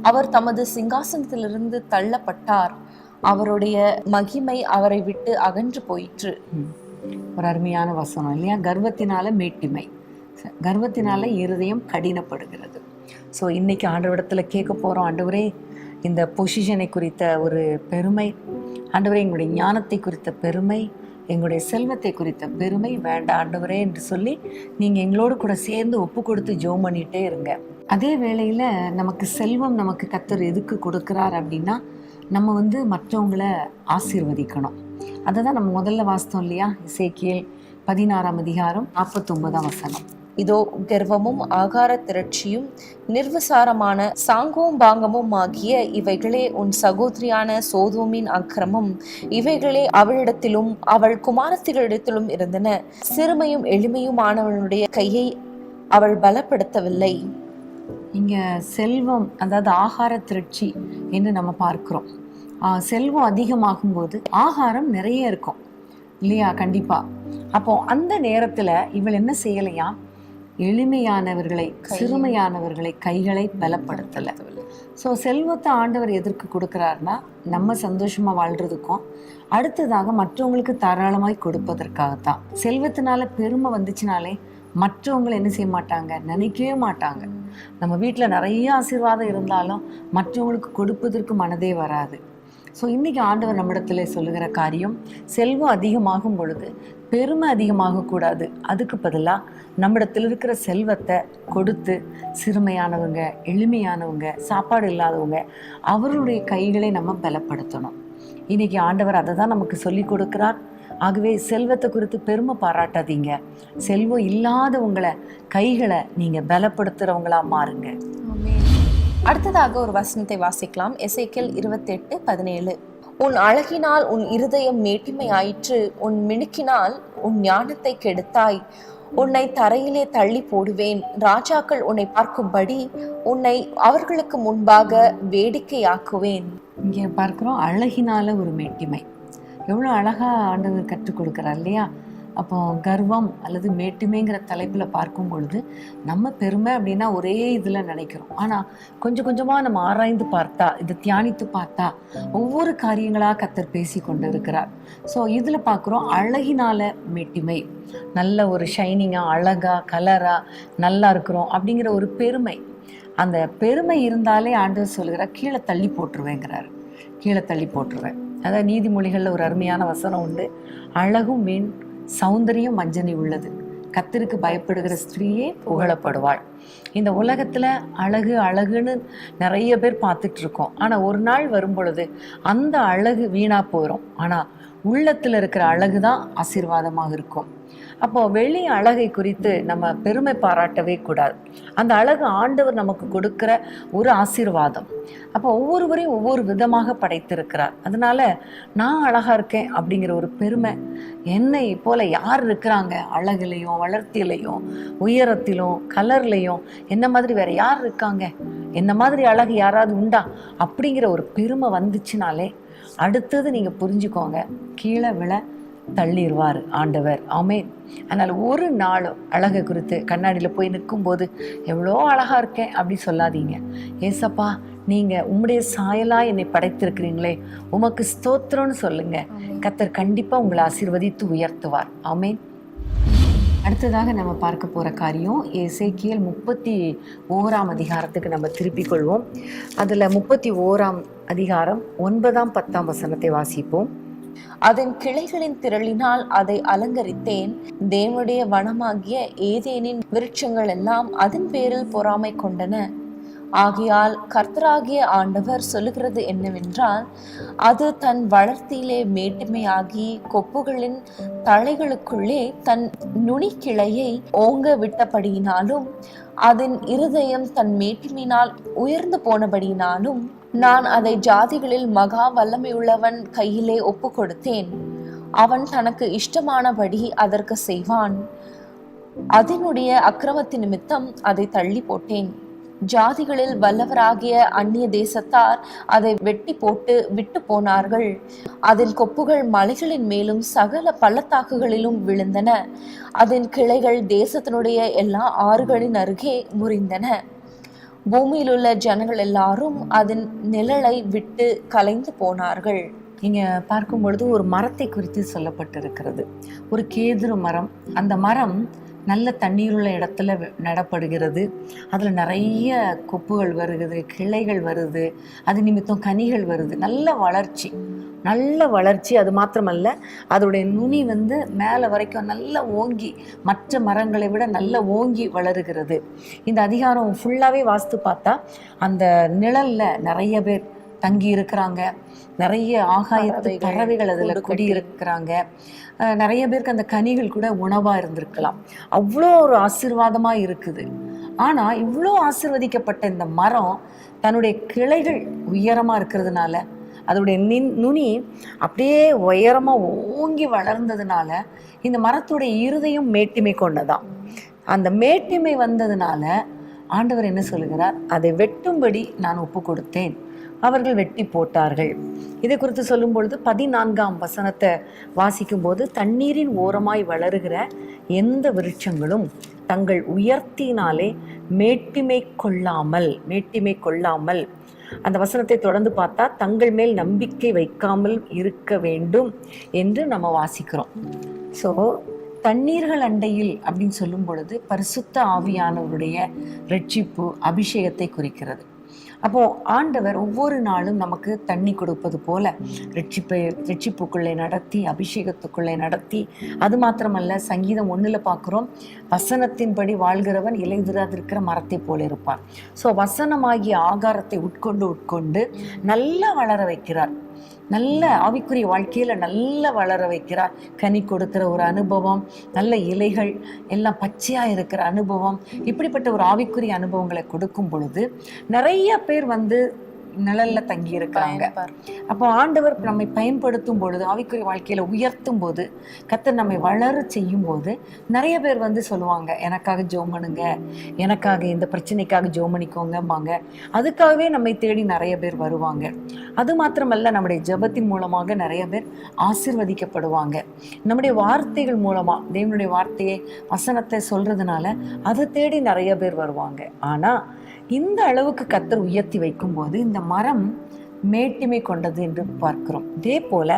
அவர் தமது சிங்காசனத்திலிருந்து தள்ளப்பட்டார், அவருடைய மகிமை அவரை விட்டு அகன்று போயிற்று. ஒரு அருமையான வசனம் இல்லையா? கர்வத்தினால மேட்டிமை, கர்வத்தினால இருதயம் கடினப்படுகிறது. ஸோ இன்னைக்கு ஆண்டவரிடத்துல கேட்க போகிறோம், ஆண்டவரே இந்த பொசிஷனை குறித்த ஒரு பெருமை, ஆண்டவரே எங்களுடைய ஞானத்தை குறித்த பெருமை, எங்களுடைய செல்வத்தை குறித்த பெருமை வேண்டாம் ஆண்டவரே என்று சொல்லி நீங்கள் எங்களோடு கூட சேர்ந்து ஒப்பு கொடுத்து ஜெபம் பண்ணிகிட்டே இருங்க. அதே வேளையில் நமக்கு செல்வம் நமக்கு கர்த்தர் எதுக்கு கொடுக்குறார் அப்படின்னா, நம்ம மற்றவங்களை ஆசீர்வதிக்கணும். அதை தான் நம்ம முதல்ல வாசித்தோம் இல்லையா? எசேக்கியேல் 16ஆம் அதிகாரம் 49ஆம் வசனம். இதோ கர்வமும் ஆகார திரட்சியும் நிர்விசாரமான சாங்கமும் பாங்கமும் ஆகிய இவைகளே உன் சகோதரியான சோதோமின் அக்கிரமம், இவைகளே அவளிடத்திலும் அவள் குமாரத்திகளிடத்திலும் இருந்தன. சிறுமையும் எளிமையுமானவளுடைய கையை அவள் பலப்படுத்தவில்லை. இங்கே செல்வம், அதாவது ஆகார திரட்சி என்று நம்ம பார்க்குறோம். செல்வம் அதிகமாகும்போது ஆகாரம் நிறைய இருக்கும் இல்லையா? கண்டிப்பாக. அப்போ அந்த நேரத்தில் இவள் என்ன செய்யலையா? எளிமையானவர்களை, சிறுமையானவர்களை கைகளை பலப்படுத்தலை. ஸோ செல்வத்தை ஆண்டவர் எதற்கு கொடுக்குறாருன்னா நம்ம சந்தோஷமாக வாழ்கிறதுக்கும் அடுத்ததாக மற்றவங்களுக்கு தாராளமாய் கொடுப்பதற்காகத்தான். செல்வத்தினால பெருமை வந்துச்சுனாலே மற்றவங்களை என்ன செய்ய மாட்டாங்க, நினைக்கவே மாட்டாங்க. நம்ம வீட்டில் நிறைய ஆசீர்வாதம் இருந்தாலும் மற்றவங்களுக்கு கொடுப்பதற்கு மனதே வராது. ஸோ இன்றைக்கி ஆண்டவர் நம்மிடத்தில் சொல்லுகிற காரியம், செல்வம் அதிகமாகும் பொழுது பெருமை அதிகமாகக்கூடாது. அதுக்கு பதிலாக நம்மிடத்தில் இருக்கிற செல்வத்தை கொடுத்து சிறுமையானவங்க, எளிமையானவங்க, சாப்பாடு இல்லாதவங்க, அவர்களுடைய கைகளை நம்ம பலப்படுத்தணும். இன்றைக்கி ஆண்டவர் அதை தான் நமக்கு சொல்லி கொடுக்குறார். ஆகவே செல்வத்தை குறித்து பெருமை பாராட்டாதீங்க. செல்வம் இல்லாதவங்களை கைகளை நீங்கள் பலப்படுத்துகிறவங்களா மாறுங்க. அடுத்ததாக ஒரு வசனத்தை வாசிக்கலாம். எசேக்கியேல் 28:17. உன் அழகினால் உன் இருதயம் மேட்டிமையாயிற்று, உன் மினுக்கினால் உன் ஞானத்தை கெடுத்தாய். உன்னை தரையிலே தள்ளி போடுவேன், ராஜாக்கள் உன்னை பார்க்கும்படி உன்னை அவர்களுக்கு முன்பாக வேடிக்கையாக்குவேன். இங்கே பார்க்குறோம், அழகினால ஒரு மேட்டிமை. எவ்வளோ அழகாக ஆண்டவர் கற்றுக் கொடுக்குறார் இல்லையா? அப்போ கர்வம் அல்லது மேட்டுமைங்கிற தலைப்பில் பார்க்கும் பொழுது நம்ம பெருமை அப்படின்னா ஒரே இதில் நினைக்கிறோம். ஆனால் கொஞ்சம் கொஞ்சமாக நம்ம ஆராய்ந்து பார்த்தா, இதை தியானித்து பார்த்தா ஒவ்வொரு காரியங்களாக கர்த்தர் பேசி கொண்டு இருக்கிறார். ஸோ இதில் பார்க்குறோம், அழகினால மேட்டிமை, நல்ல ஒரு ஷைனிங்காக, அழகாக, கலராக நல்லா இருக்கிறோம் அப்படிங்கிற ஒரு பெருமை. அந்த பெருமை இருந்தாலே ஆண்டவர் சொல்கிறார், கீழே தள்ளி போட்டுருவேங்கிறார். கீழே தள்ளி போட்டுருவேன். அதாவது நீதிமொழிகளில் ஒரு அருமையான வசனம் உண்டு, அழகும் வீண், சௌந்தரியம் வஞ்சனை உள்ளது, கர்த்தருக்கு பயப்படுகிற ஸ்திரீயே புகழப்படுவாள். இந்த உலகத்தில் அழகு அழகுன்னு நிறைய பேர் பார்த்துட்டு இருக்கோம். ஆனால் ஒரு நாள் வரும் பொழுது அந்த அழகு வீணாக போயிடும். ஆனால் உள்ளத்தில் இருக்கிற அழகு தான் ஆசீர்வாதமாக இருக்கும். அப்போது வெளி அழகை குறித்து நம்ம பெருமை பாராட்டவே கூடாது. அந்த அழகு ஆண்டவர் நமக்கு கொடுக்குற ஒரு ஆசீர்வாதம். அப்போ ஒவ்வொருவரையும் ஒவ்வொரு விதமாக படைத்திருக்கிறார். அதனால நான் அழகாக இருக்கேன் அப்படிங்கிற ஒரு பெருமை, என்னை போல யார் இருக்கிறாங்க அழகுலையும், வளர்த்திலையும், உயரத்திலும், கலர்லையும் என்ன மாதிரி வேற யார் இருக்காங்க, என்ன மாதிரி அழகு யாராவது உண்டா அப்படிங்கிற ஒரு பெருமை வந்துச்சுனாலே அடுத்தது நீங்கள் புரிஞ்சுக்கோங்க, கீழே விழ தள்ளிடுவார் ஆண்டவர். ஆமென். அதனால் ஒரு நாளும் அழகை குறித்து கண்ணாடியில் போய் நிற்கும்போது எவ்வளோ அழகாக இருக்கேன் அப்படி சொல்லாதீங்க. ஏசப்பா, நீங்கள் உம்முடைய சாயலாக என்னை படைத்திருக்கிறீங்களே, உமக்கு ஸ்தோத்திரம்னு சொல்லுங்க. கர்த்தர் கண்டிப்பாக உங்களை ஆசீர்வதித்து உயர்த்துவார். ஆமென். அடுத்ததாக நம்ம பார்க்க போகிற காரியம் எசேக்கியேல் 31ஆம் அதிகாரத்துக்கு நம்ம திருப்பிக் கொள்வோம். அதில் 31ஆம் அதிகாரம் 9ஆம் 10ஆம் வசனத்தை வாசிப்போம். அதன் கிளைகளின் திரளினால் அதை அலங்கரித்தேன். தேவனுடைய வனமாகிய ஏதேனின் விருட்சங்கள் எல்லாம் அதன் பேரில் பொறாமை கொண்டன. ஆகையால் கர்த்தராகிய ஆண்டவர் சொல்லுகிறது என்னவென்றால், அது தன் வளர்த்தியிலே மேட்டுமையாகி கொப்புகளின் தழைகளுக்குள்ளே தன் நுனி கிளையை ஓங்க விட்டபடியினாலும், அதன் இருதயம் தன் மேட்டிமையினால் உயர்ந்து போனபடியினாலும், நான் அதை ஜாதிகளில் மகா வல்லமையுள்ளவன் கையிலே ஒப்பு கொடுத்தேன். அவன் தனக்கு இஷ்டமானபடி அதற்கு செய்வான். அதனுடைய அக்கிரமத்தின் நிமித்தம் அதை தள்ளி போட்டேன். ஜாதிகளில் வல்லவராகிய அந்நிய தேசத்தார் அதை வெட்டி போட்டு விட்டு போனார்கள். அதன் கொப்புகள் மலைகளின் மேலும் சகல பள்ளத்தாக்குகளிலும் விழுந்தன. அதன் கிளைகள் தேசத்தினுடைய எல்லா ஆறுகளின் அருகே முறிந்தன. பூமியில் உள்ள ஜனங்கள் எல்லாரும் அதன் நிழலை விட்டு கலைந்து போனார்கள். இங்கே பார்க்கும் பொழுது ஒரு மரத்தை குறித்து சொல்லப்பட்டிருக்கிறது. ஒரு கேதுரு மரம். அந்த மரம் நல்ல தண்ணீருள்ள இடத்துல நடப்படுகிறது. அதில் நிறைய கொப்புகள் வருகிறது, கிளைகள் வருது, அது நிமித்தம் கனிகள் வருது. நல்ல வளர்ச்சி. அது மாத்திரமல்ல, அதோடைய நுனி மேலே வரைக்கும் நல்ல ஓங்கி, மற்ற மரங்களை விட நல்ல ஓங்கி வளருகிறது. இந்த அதிகாரம் ஃபுல்லாகவே வாசித்து பார்த்தா அந்த நிழலில் நிறைய பேர் தங்கி இருக்கிறாங்க. நிறைய ஆகாயத்து பறவைகள் அதில் குடியிருக்கிறாங்க. நிறைய பேருக்கு அந்த கனிகள் கூட உணவாக இருந்திருக்கலாம். அவ்வளோ ஒரு ஆசீர்வாதமாக இருக்குது. ஆனால் இவ்வளோ ஆசீர்வதிக்கப்பட்ட இந்த மரம் தன்னுடைய கிளைகள் உயரமாக இருக்கிறதுனால, அதோடைய நுனி அப்படியே உயரமாக ஓங்கி வளர்ந்ததுனால இந்த மரத்துடைய இருதயம் மேட்டிமை கொண்டதான். அந்த மேட்டிமை வந்ததுனால ஆண்டவர் என்ன சொல்லுகிறார்? அதை வெட்டும்படி நான் ஒப்பு கொடுத்தேன், அவர்கள் வெட்டி போட்டார்கள். இதை குறித்து சொல்லும் பொழுது 14ஆம் வசனத்தை வாசிக்கும் போது, தண்ணீரின் ஓரமாய் வளருகிற எந்த விருட்சங்களும் தங்கள் உயர்த்தினாலே மேட்டிமை கொள்ளாமல் அந்த வசனத்தை தொடர்ந்து பார்த்தா தங்கள் மேல் நம்பிக்கை வைக்காமல் இருக்க வேண்டும் என்று நம்ம வாசிக்கிறோம். ஸோ தண்ணீர்கள் அண்டையில் அப்படின்னு சொல்லும் பொழுது பரிசுத்த ஆவியானவருடைய ரட்சிப்பு, அபிஷேகத்தை குறிக்கிறது. அப்போ ஆண்டவர் ஒவ்வொரு நாளும் நமக்கு தண்ணி கொடுப்பது போல ரட்சிப்புக்குள்ளே நடத்தி, அபிஷேகத்துக்குள்ளே நடத்தி, அது மாத்திரமல்ல, சங்கீதம் 1 பார்க்குறோம், வசனத்தின்படி வாழ்கிறவன் இலையுதிராதிருக்கிற மரத்தை போல இருப்பான். ஸோ வசனமாகிய ஆகாரத்தை உட்கொண்டு நல்லா வளர வைக்கிறார். நல்ல ஆவிக்குரிய வாழ்க்கையில் நல்லா வளர வைக்கிறார். கனி கொடுக்கிற ஒரு அனுபவம், நல்ல இலைகள் எல்லாம் பச்சையாக இருக்கிற அனுபவம், இப்படிப்பட்ட ஒரு ஆவிக்குரிய அனுபவங்களை கொடுக்கும் பொழுது நிறைய பேர் நிழல்ல தங்கி இருக்கிறாங்க. அப்போ ஆண்டவர் நம்மை பயன்படுத்தும் பொழுது, ஆவிக்குரிய வாழ்க்கையில உயர்த்தும் போது, கர்த்தர் நம்மை வளர செய்யும் போது நிறைய பேர் சொல்லுவாங்க, எனக்காக ஜெபம் பண்ணுங்க, எனக்காக இந்த பிரச்சனைக்காக ஜெபம் பண்ணிக்கோங்கம்பாங்க. அதுக்காகவே நம்மை தேடி நிறைய பேர் வருவாங்க. அது மாத்திரமல்ல, நம்முடைய ஜெபத்தின் மூலமாக நிறைய பேர் ஆசீர்வதிக்கப்படுவாங்க. நம்முடைய வார்த்தைகள் மூலமா, தேவனுடைய வார்த்தையை, வசனத்தை சொல்றதுனால அதை தேடி நிறைய பேர் வருவாங்க. ஆனா இந்த அளவுக்கு கர்த்தர் உயர்த்தி வைக்கும் போது இந்த மரம் மேட்டிமை கொண்டது என்று பார்க்கிறோம். இதே போல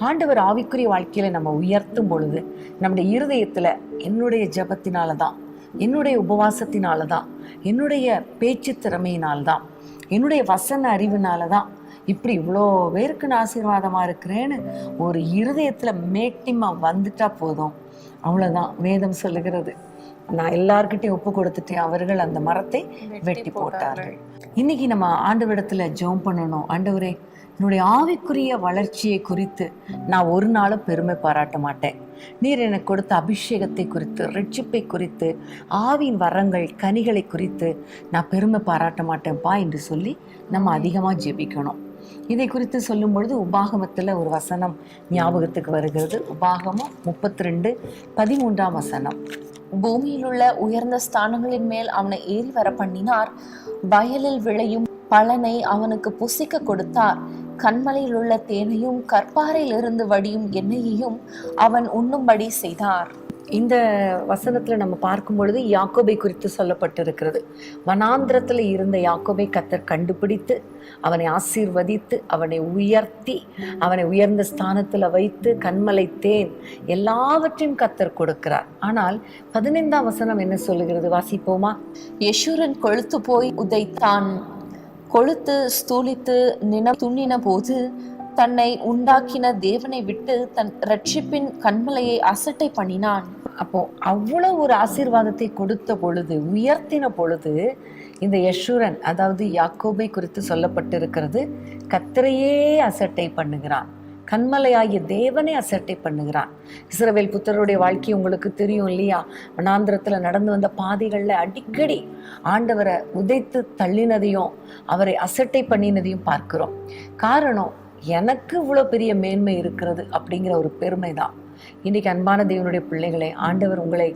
ஆண்டவர் ஆவிக்குரிய வாழ்க்கையில நம்ம உயர்த்தும் பொழுது நம்முடைய இருதயத்துல, என்னுடைய ஜெபத்தினாலதான், என்னுடைய உபவாசத்தினாலதான், என்னுடைய பேச்சு திறமையினால்தான், என்னுடைய வசன அறிவினாலதான் இப்படி இவ்வளோ பேருக்கு நான் ஆசீர்வாதமா இருக்கிறேன்னு ஒரு இருதயத்துல மேட்டிமா வந்துட்டா போதும், அவ்வளவுதான். வேதம் சொல்லுகிறது, நான் எல்லார்கிட்டையும் ஒப்பு கொடுத்துட்டேன், அவர்கள் அந்த மரத்தை வெட்டி போட்டார்கள். இன்னைக்கு நம்ம ஆண்டவரிடத்துல ஜெபம் பண்ணணும். ஆண்டவரே, என்னுடைய ஆவிக்குரிய வளர்ச்சியை குறித்து நான் ஒரு நாளும் பெருமை பாராட்ட மாட்டேன். நீர் எனக்கு கொடுத்த அபிஷேகத்தை குறித்து, ரட்சிப்பை குறித்து, ஆவியின் வரங்கள், கனிகளை குறித்து நான் பெருமை பாராட்ட மாட்டேன்ப்பா என்று சொல்லி நம்ம அதிகமாக ஜெபிக்கணும். இதை குறித்து சொல்லும் பொழுது உபாகமத்தில் ஒரு வசனம் ஞாபகத்துக்கு வருகிறது. உபாகமம் 32:13 வசனம். பூமியில் உள்ள உயர்ந்த ஸ்தானங்களின் மேல் அவனை ஏறி வர பண்ணினார், வயலில் விளையும் பலனை அவனுக்கு புசிக்க கொடுத்தார், கண்மலையில் உள்ள தேனையும் கற்பாறையில் இருந்து வடியும் எண்ணெயையும் அவன் உண்ணும்படி செய்தார். இந்த வசனத்துல நம்ம பார்க்கும் பொழுது யாக்கோபை குறித்து சொல்லப்பட்டிருக்கிறது. வனாந்திரத்துல இருந்த யாக்கோபை கர்த்தர் கண்டுபிடித்து, அவனை ஆசீர்வதித்து, அவனை உயர்த்தி, அவனை உயர்ந்த ஸ்தானத்துல வைத்து, கண்மலை தேன் எல்லாவற்றையும் கர்த்தர் கொடுக்கிறார். ஆனால் 15ஆம் வசனம் என்ன சொல்லுகிறது? வாசிப்போமா? யெஷூரன் கொழுத்து போய் உதைத்தான், கொழுத்து ஸ்தூலித்து துண்ணின போது தன்னை உண்டாக்கின தேவனை விட்டு தன் ரட்சிப்பின் கண்மலையை அசட்டை பண்ணினான். அப்போ அவ்வளவு ஒரு ஆசீர்வாதத்தை கொடுத்த பொழுது, உயர்த்தின பொழுது, இந்த யெஷூரன், அதாவது யாக்கோபை குறித்து சொல்லப்பட்டிருக்கிறது, கர்த்தரையே அசட்டை பண்ணுகிறான், கண்மலையாகிய தேவனை அசட்டை பண்ணுகிறான். இஸ்ரவேல் புத்தருடைய வாழ்க்கை உங்களுக்கு தெரியும் இல்லையா? வனாந்திரத்துல நடந்து வந்த பாதைகள்ல அடிக்கடி ஆண்டவரை உதைத்து தள்ளினதையும் அவரை அசட்டை பண்ணினதையும் பார்க்கிறோம். காரணம், எனக்கு இவ்வளோ பெரிய மேன்மை இருக்கிறது அப்படிங்கிற ஒரு பெருமை தான். இன்னைக்கு அன்பான தேவனுடைய பிள்ளைகளே, ஆண்டவர் உங்களை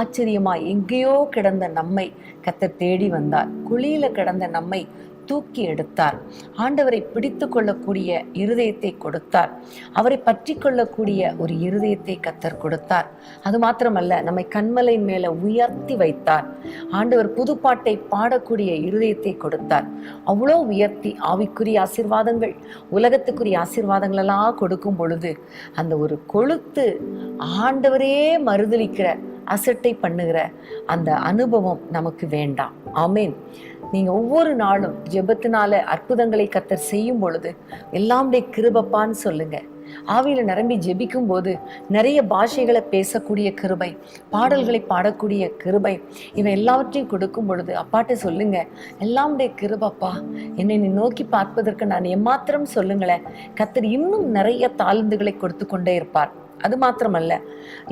ஆச்சரியமா, எங்கேயோ கிடந்த நம்மை கர்த்தர் தேடி வந்தார், குழியில கிடந்த நம்மை தூக்கி எடுத்தார், ஆண்டவரை பிடித்து கொள்ளக்கூடிய இருதயத்தை கொடுத்தார், அவரை பற்றி கொள்ளக்கூடிய ஒரு இருதயத்தை கர்த்தர் கொடுத்தார். அது மாத்திரமல்ல, நம்மை கண்மலையின் மேல உயர்த்தி வைத்தார். ஆண்டவர் புதுப்பாட்டை பாடக்கூடிய இருதயத்தை கொடுத்தார். அவ்வளோ உயர்த்தி ஆவிக்குரிய ஆசீர்வாதங்கள், உலகத்துக்குரிய ஆசீர்வாதங்கள் எல்லாம் கொடுக்கும் பொழுது அந்த ஒரு கொழுத்து ஆண்டவரே மறுதலிக்கிற, அசட்டை பண்ணுகிற அந்த அனுபவம் நமக்கு வேண்டாம். ஆமேன். நீங்க ஒவ்வொரு நாளும் ஜெபத்தினால அற்புதங்களை கர்த்தர் செய்யும் பொழுது எல்லாமுடைய கிருபைப்பான்னு சொல்லுங்க. ஆவியில நிரம்பி ஜெபிக்கும் போது நிறைய பாஷைகளை பேசக்கூடிய கிருபை, பாடல்களை பாடக்கூடிய கிருபை, இவை எல்லாவற்றையும் கொடுக்கும் பொழுது அப்பாட்ட சொல்லுங்க, எல்லாமுடைய கிருபப்பா, என்னை நீ நோக்கி பார்ப்பதற்கு நான் எம்மாத்திரம் சொல்லுங்களேன். கர்த்தர் இன்னும் நிறைய தாளந்துகளை கொடுத்து கொண்டே இருப்பார். அது மாத்திரமல்ல,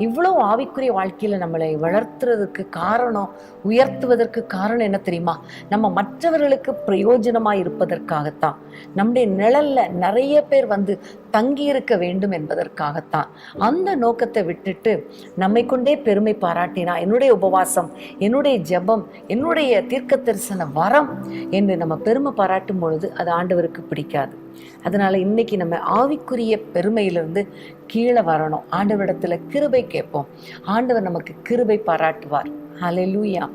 இவ்வளோ ஆவிக்குரிய வாழ்க்கையில நம்மளை வளர்த்துறதுக்கு காரணம், உயர்த்துவதற்கு காரணம் என்ன தெரியுமா? நம்ம மற்றவர்களுக்கு பிரயோஜனமா இருப்பதற்காகத்தான். நம்முடைய நிழல்ல நிறைய பேர் தங்கியிருக்க வேண்டும் என்பதற்காகத்தான். அந்த நோக்கத்தை விட்டுட்டு நம்மை கொண்டே பெருமை பாராட்டினா, என்னுடைய உபவாசம், என்னுடைய ஜெபம், என்னுடைய தீர்க்க தரிசன வரம் என்று நம்ம பெருமை பாராட்டும் பொழுது அது ஆண்டவருக்கு பிடிக்காது. அதனால இன்னைக்கு நம்ம ஆவிக்குரிய பெருமையிலிருந்து கீழே வரணும். ஆண்டவரிடத்துல கிருபை கேட்போம். ஆண்டவர் நமக்கு கிருபை பாராட்டுவார். ஹல்லேலூயா.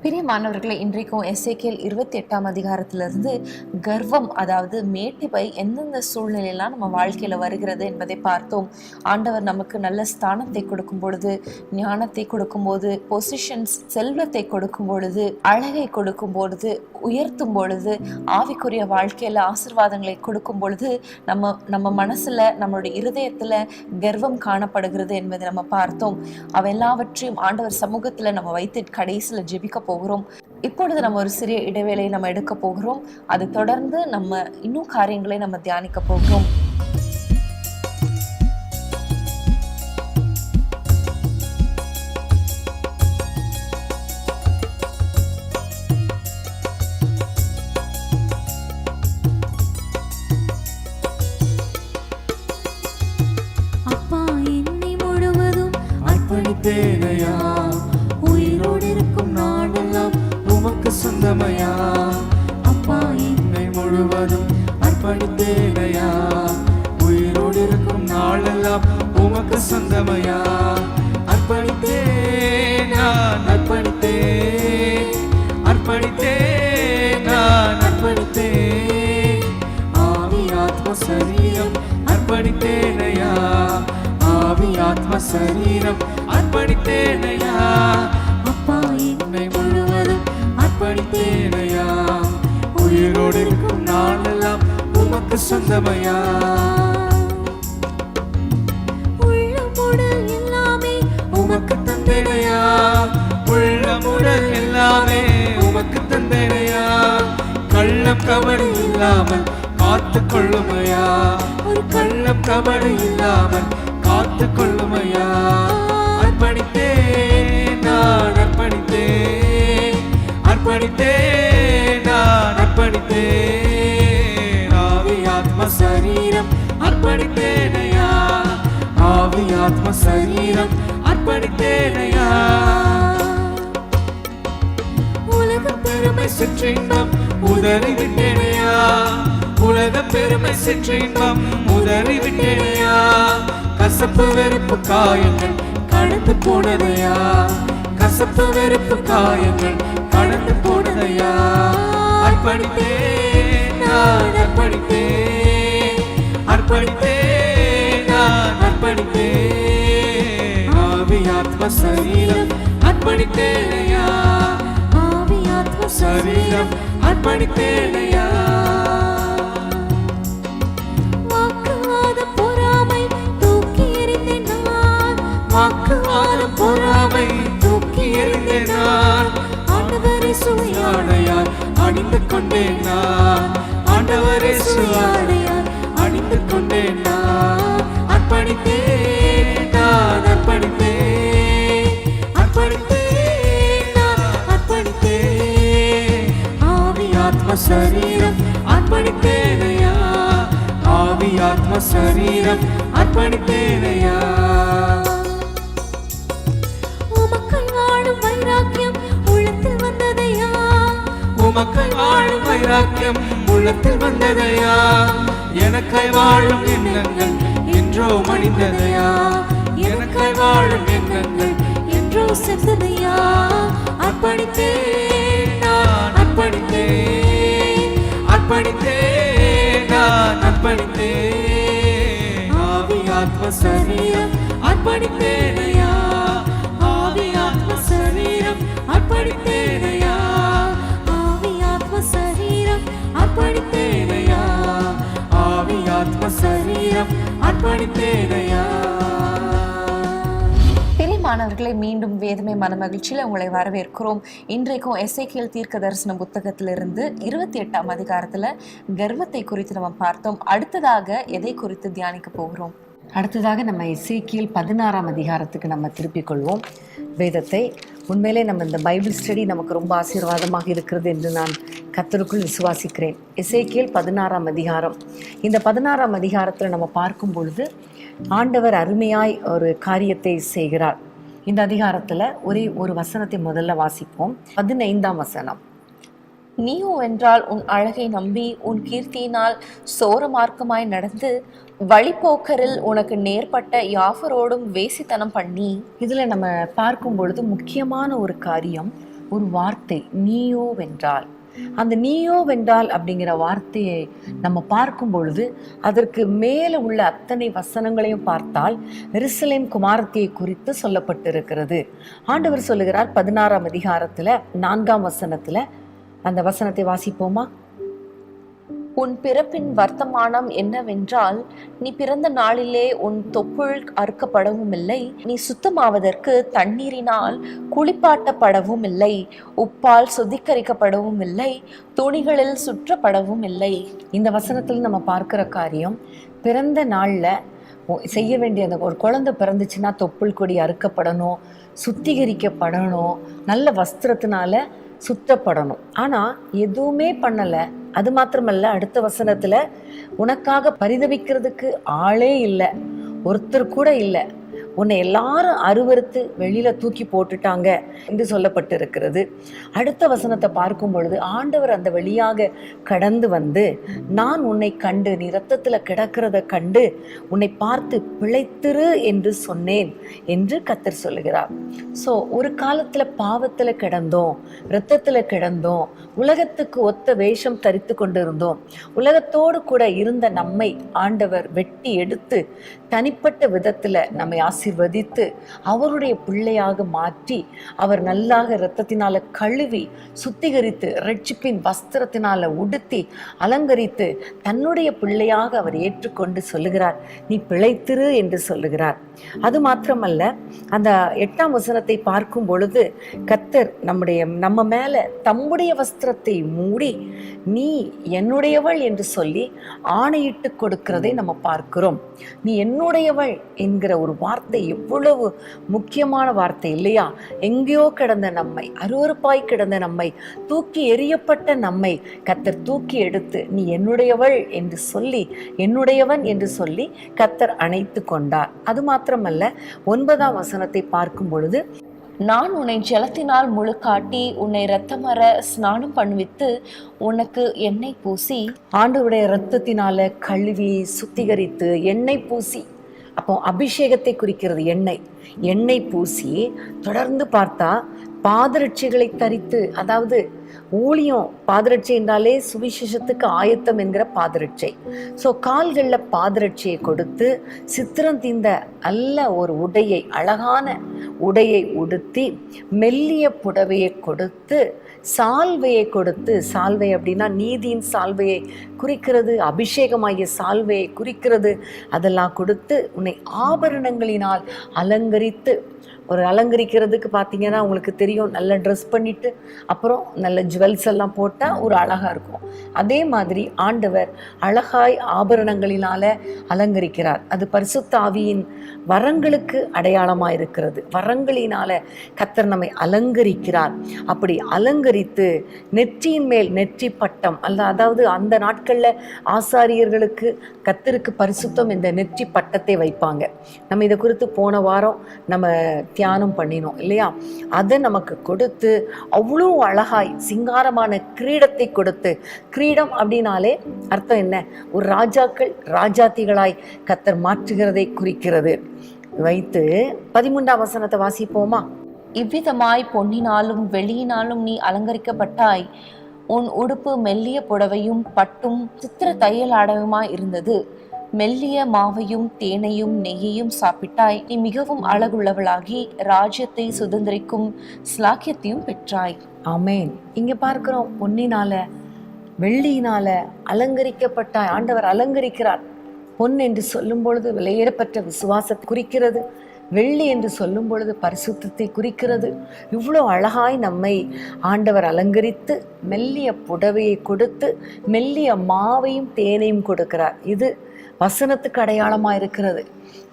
பிரியமானவர்களை, இன்றைக்கும் எசேக்கியேல் 28ஆம் அதிகாரத்திலிருந்து கர்வம், அதாவது மேட்டிமை எந்தெந்த சூழ்நிலையெல்லாம் நம்ம வாழ்க்கையில வருகிறது என்பதை பார்த்தோம். ஆண்டவர் நமக்கு நல்ல ஸ்தானத்தை கொடுக்கும் பொழுது, ஞானத்தை கொடுக்கும் போது, பொசிஷன்ஸ், செல்வத்தை கொடுக்கும் பொழுது, அழகை கொடுக்கும் பொழுது, உயர்த்தும் பொழுது, ஆவிக்குரிய வாழ்க்கையில ஆசீர்வாதங்களை கொடுக்கும் பொழுது நம்ம மனசுல, நம்மளுடைய இருதயத்துல கர்வம் காணப்படுகிறது என்பதை நம்ம பார்த்தோம். அவெல்லாவற்றையும் ஆண்டவர் சமூகத்துல நம்ம வைத்து கடைசியில ஜெபிக்க போகிறோம். இப்பொழுது நம்ம ஒரு சிறிய இடைவேளை நம்ம எடுக்க போகிறோம். அதை தொடர்ந்து நம்ம இன்னும் காரியங்களை நம்ம தியானிக்க போகிறோம். அப்பா, என்னை முழுவதும் அர்ப்பணித்தேனையா, உயிரோடு இருக்கும் நாளெல்லாம் உமக்கு சொந்தமையா. அப்பா, என்னை முழுவதும் அர்ப்பணித்தேனையா, உயிரோடு இருக்கும் நாளெல்லாம் உமக்கு சொந்தமையா. அர்ப்பணித்தேன், நான் அர்ப்பணித்தேன், அர்ப்பணித்தேன், நான் அர்ப்பணித்தேன். ஆவி ஆத்ம சரீரம் அர்ப்பணித்தேனையா, ஆவி ஆத்ம சரீரம் அர்ப்பணித்தேனையா. அப்பா, என்னை முழுவதும் அர்ப்பணித்தேனையா, உயிரோடு இருக்கும் நாளெல்லாம் உமக்கு சொந்தமையா. உள்ளமுடல் எல்லாமே உமக்கு தந்தேனையா, உள்ளமுடல் எல்லாமே உமக்கு தந்தேனையா. கள்ளம் கபடு இல்லாமல் காத்து கொள்ளுமையா, ஒரு கள்ளம் கபடு இல்லாமல் காத்து கொள்ளுமையா. அர்ப்பணித்தேன், நான் அர்ப்பணித்தேன், அர்ப்பணித்தேன், நான் அர்ப்பணித்தேன். ஆவி ஆத்ம சரீரம் அர்ப்பணித்தேனையா, ஆவி ஆத்ம சரீரம் அர்ப்பணித்தேனையா. உலக பெருமை சிற்றின்பம் உதறிவிட்டேனையா, உலக பெருமை சிற்றின்பம் உதறிவிட்டேனையா. கசப்பு வெறுப்பு காயங்கள் கடந்து போனதையா, கசப்பு வெறுப்பு காயங்கள் கடந்து போனதையா. அர்ப்பணித்தேன், நான் அர்ப்பணித்தேன், அர்ப்பணித்தேன், நான் அர்ப்பணித்தேன். ஆவி ஆத்ம சரீரம் அர்ப்பணித்தேனையா, ஆவி ஆத்ம சரீரம் அர்ப்பணித்தேனையா. வாக்குவாதம் பொறாமை தூக்கி எறிந்தேன் நான். ஆண்டவரே சுயாடையாய் அணிந்து கொண்டேன் நான், ஆண்டவரே சுயாடையாய் அணிந்து கொண்டேன் நான். அர்ப்பணித்தேன், நான் அர்ப்பணித்தேன், அர்ப்பணித்தேன், நான் அர்ப்பணித்தேன். ஆவி ஆத்ம சரீரம் அர்ப்பணித்தேனையா, ஆவி ஆத்ம சரீரம் அர்ப்பணித்தேனையா. உமக்காய் வாழும் வைராக்கியம் உள்ளத்தில் வந்ததையா, எனக்காய் வாழும் எண்ணங்கள் என்றோ மணிந்ததையா, எனக்காய் வாழும் எண்ணங்கள் என்றோ சென்றதையா. அர்ப்பணித்தேன், நான் அர்ப்பணித்தேன், அர்ப்பணித்தேன், நான் அர்ப்பணித்தேன். ஆவி ஆத்ம சரீரம் அர்ப்பணித்தேனையா, ஆவி ஆத்ம சரீரம் அர்ப்பணித்தேனையா, சரீரம் அர்ப்பணித்தேனையா, ஆவி ஆத்ம சரீரம் அர்ப்பணித்தேனையா. பிரியமானவர்களை, மீண்டும் வேதமே மனமகிழ்ச்சியில் உங்களை வரவேற்கிறோம். இன்றைக்கும் எசேக்கியேல் தீர்க்க தரிசன புத்தகத்திலிருந்து 28ஆம் அதிகாரத்துல கர்வத்தை குறித்து நம்ம பார்த்தோம். அடுத்ததாக எதை குறித்து தியானிக்க போகிறோம்? அடுத்ததாக நம்ம எசேக்கியேல் 16ஆம் அதிகாரத்துக்கு நம்ம திருப்பிக் கொள்வோம் வேதத்தை. உண்மையிலே நம்ம இந்த பைபிள் ஸ்டடி நமக்கு ரொம்ப ஆசீர்வாதமாக இருக்கிறது என்று நான் கர்த்தருக்குள் விசுவாசிக்கிறேன். எசேக்கியேல் 16ஆம் அதிகாரம். இந்த 16ஆம் அதிகாரத்தில் நம்ம பார்க்கும் பொழுது ஆண்டவர் அருமையாய் ஒரு காரியத்தை செய்கிறார். இந்த அதிகாரத்தில் ஒரே ஒரு வசனத்தை முதல்ல வாசிப்போம். 15ஆம் வசனம். நீயோ வென்றால் உன் அழகை நம்பி உன் கீர்த்தியினால் சோர மார்க்கமாய் நடந்து வழிபோக்கரில் உனக்கு நேர்பட்ட யாவரோடும் வேசித்தனம் பண்ணி. இதில் நம்ம பார்க்கும் பொழுது முக்கியமான ஒரு காரியம், ஒரு வார்த்தை, நீயோ வென்றால். அந்த நீயோ வென்றால் அப்படிங்கிற வார்த்தையை நம்ம பார்க்கும் பொழுது அதற்கு மேலே உள்ள அத்தனை வசனங்களையும் பார்த்தால் எருசலேம் குமாரத்தியை குறித்து சொல்லப்பட்டிருக்கிறது. ஆண்டவர் சொல்லுகிறார் 16ஆம் அதிகாரத்தில் 4ஆம் வசனத்தில். அந்த வசனத்தை வாசிப்போமா? உன் பிறப்பின் வர்த்தமானம் என்னவென்றால், நீ பிறந்த நாளிலே உன் தொப்புள் அறுக்கப்படவும் இல்லை, நீ சுத்தமாவதற்கு தண்ணீரினால் குளிப்பாட்டப்படவும் இல்லை, உப்பால் சுத்திகரிக்கப்படவும் இல்லை, துணிகளில் சுற்றப்படவும் இல்லை. இந்த வசனத்தில் நம்ம பார்க்கிற காரியம், பிறந்த நாளில் செய்ய வேண்டிய அந்த ஒரு குழந்தை பிறந்துச்சுன்னா தொப்புள் கொடி அறுக்கப்படணும், சுத்திகரிக்கப்படணும், நல்ல வஸ்திரத்தினால சுத்தப்படணும். ஆனால் எதுவுமே பண்ணலை. அது மாத்திரமல்ல, அடுத்த வசனத்தில் உனக்காக பரிதவிக்கிறதுக்கு ஆளே இல்லை, ஒருத்தர் கூட இல்லை, உன்னை எல்லாரும் அருவருத்து வெளியில தூக்கி போட்டுட்டாங்க என்று சொல்லப்பட்டிருக்கிறது. அடுத்த வசனத்தை பார்க்கும் பொழுது ஆண்டவர் அந்த வழியாக கடந்து வந்து, நான் உன்னை கண்டு நீ இரத்தத்துல கிடக்கிறத கண்டு உன்னை பார்த்து பிழைத்திரு என்று சொன்னேன் என்று கர்த்தர் சொல்லுகிறார். ஸோ ஒரு காலத்துல பாவத்துல கிடந்தோம், இரத்தத்துல கிடந்தோம், உலகத்துக்கு ஒத்த வேஷம் தரித்து கொண்டிருந்தோம். உலகத்தோடு கூட இருந்த நம்மை ஆண்டவர் வெட்டி எடுத்து தனிப்பட்ட விதத்துல நம்மை ஆசீர்வதித்து அவருடைய பிள்ளையாக மாற்றி, அவர் நல்லாக இரத்தத்தினால கழுவி சுத்திகரித்து ரட்சிப்பின் வஸ்திரத்தினால உடுத்தி அலங்கரித்து தன்னுடைய பிள்ளையாக அவர் ஏற்றுக்கொண்டு சொல்லுகிறார், நீ பிழைத்திரு என்று சொல்லுகிறார். அது மாத்திரமல்ல, அந்த 8ஆம் வசனத்தை பார்க்கும் பொழுது கர்த்தர் நம்ம மேல தம்முடைய வஸ்திரத்தை மூடி நீ என்னுடையவள் என்று சொல்லி ஆணையிட்டு கொடுக்கிறதை நம்ம பார்க்கிறோம். நீ என்னுடையவள் என்கிற ஒரு வார்த்தை எவ்வளவு முக்கியமான வார்த்தை இல்லையா? எங்கேயோ கிடந்த நம்மை, அருவருப்பாய் கிடந்த நம்மை, தூக்கி எறியப்பட்ட நம்மை கர்த்தர் தூக்கி எடுத்து நீ என்னுடையவள் என்று சொல்லி, என்னுடையவன் என்று சொல்லி கர்த்தர் அணைத்து கொண்டார். அது மாத்திரமல்ல, 9ஆம் வசனத்தை பார்க்கும் பொழுது, நான் உன்னை ஜலத்தினால் முழுக்காட்டி உன்னை இரத்தமர ஸ்நானம் பண்ணுவித்து உனக்கு எண்ணெய் பூசி. ஆண்டவருடைய இரத்தத்தினால கழுவி சுத்திகரித்து எண்ணெய் பூசி. அப்போ அபிஷேகத்தை குறிக்கிறது எண்ணெய் பூசி. தொடர்ந்து பார்த்தா பாதரட்சைகளை தரித்து, அதாவது ஊழியம், பாதரட்சை என்றாலே சுவிசேஷத்துக்கு ஆயத்தம் என்கிற பாதரட்சை. ஸோ கால்களில் பாதரட்சையை கொடுத்து சித்திரம் தீந்த நல்ல ஒரு உடையை, அழகான உடையை உடுத்தி, மெல்லிய புடவையை கொடுத்து, சால்வையை கொடுத்து, சால்வை அப்படின்னா நீதியின் சால்வையை குறிக்கிறது, அபிஷேகமாகிய சால்வையை குறிக்கிறது, அதெல்லாம் கொடுத்து உன்னை ஆபரணங்களினால் அலங்கரித்து. ஒரு அலங்கரிக்கிறதுக்கு பார்த்தீங்கன்னா உங்களுக்கு தெரியும், நல்ல ட்ரெஸ் பண்ணிட்டு அப்புறம் நல்ல ஜுவல்ஸ் எல்லாம் போட்டால் ஒரு அழகாக இருக்கும். அதே மாதிரி ஆண்டவர் அழகாய் ஆபரணங்களினால அலங்கரிக்கிறார். அது பரிசுத்த ஆவியின் வரங்களுக்கு அடையாளமாக இருக்கிறது. வரங்களினால கர்த்தர் நம்மை அலங்கரிக்கிறார். அப்படி அலங்கரித்து நெற்றியின் மேல் நெற்றி பட்டம் அதாவது அந்த நாட்களில் ஆசாரியர்களுக்கு கர்த்தருக்கு பரிசுத்தம் இந்த நெற்றி பட்டத்தை வைப்பாங்க. நம்ம இதை குறித்து போன வாரம் நம்ம தியானம் பண்ணினோம் இல்லையா? அதை நமக்கு கொடுத்து அவ்வளோ அழகாய் சிங்காரமான கிரீடத்தை கொடுத்து, கிரீடம் அப்படின்னாலே அர்த்தம் என்ன? ஒரு ராஜாக்கள் ராஜாத்திகளாய் கர்த்தர் மாற்றுகிறதை குறிக்கிறது. வைத்து 13ஆம் வசனத்தை வாசிப்போமா? இவ்விதமாய் பொன்னினாலும் வெள்ளியினாலும் நீ அலங்கரிக்கப்பட்டாய். உன் உடுப்பு மெல்லிய புடவையும் பட்டும் சித்திர தையல் ஆடவுமாய் இருந்தது. மெல்லிய மாவையும் தேனையும் நெய்யையும் சாப்பிட்டாய். நீ மிகவும் அழகுள்ளவளாகி ராஜ்யத்தை சுதந்திரிக்கும் ஸ்லாக்கியத்தையும் பெற்றாய். ஆமேன். இங்க பார்க்கிறோம், பொன்னினால வெள்ளியினால அலங்கரிக்கப்பட்டாய். ஆண்டவர் அலங்கரிக்கிறார். பொன் என்று சொல்லும் பொழுது விலையேறப்பட்ட விசுவாசத்தை குறிக்கிறது. வெள்ளி என்று சொல்லும் பொழுது பரிசுத்தத்தை குறிக்கிறது. இவ்வளோ அழகாய் நம்மை ஆண்டவர் அலங்கரித்து மெல்லிய புடவையை கொடுத்து மெல்லிய மாவையும் தேனையும் கொடுக்கிறார். இது வசனத்துக்கு அடையாளமா இருக்கிறது.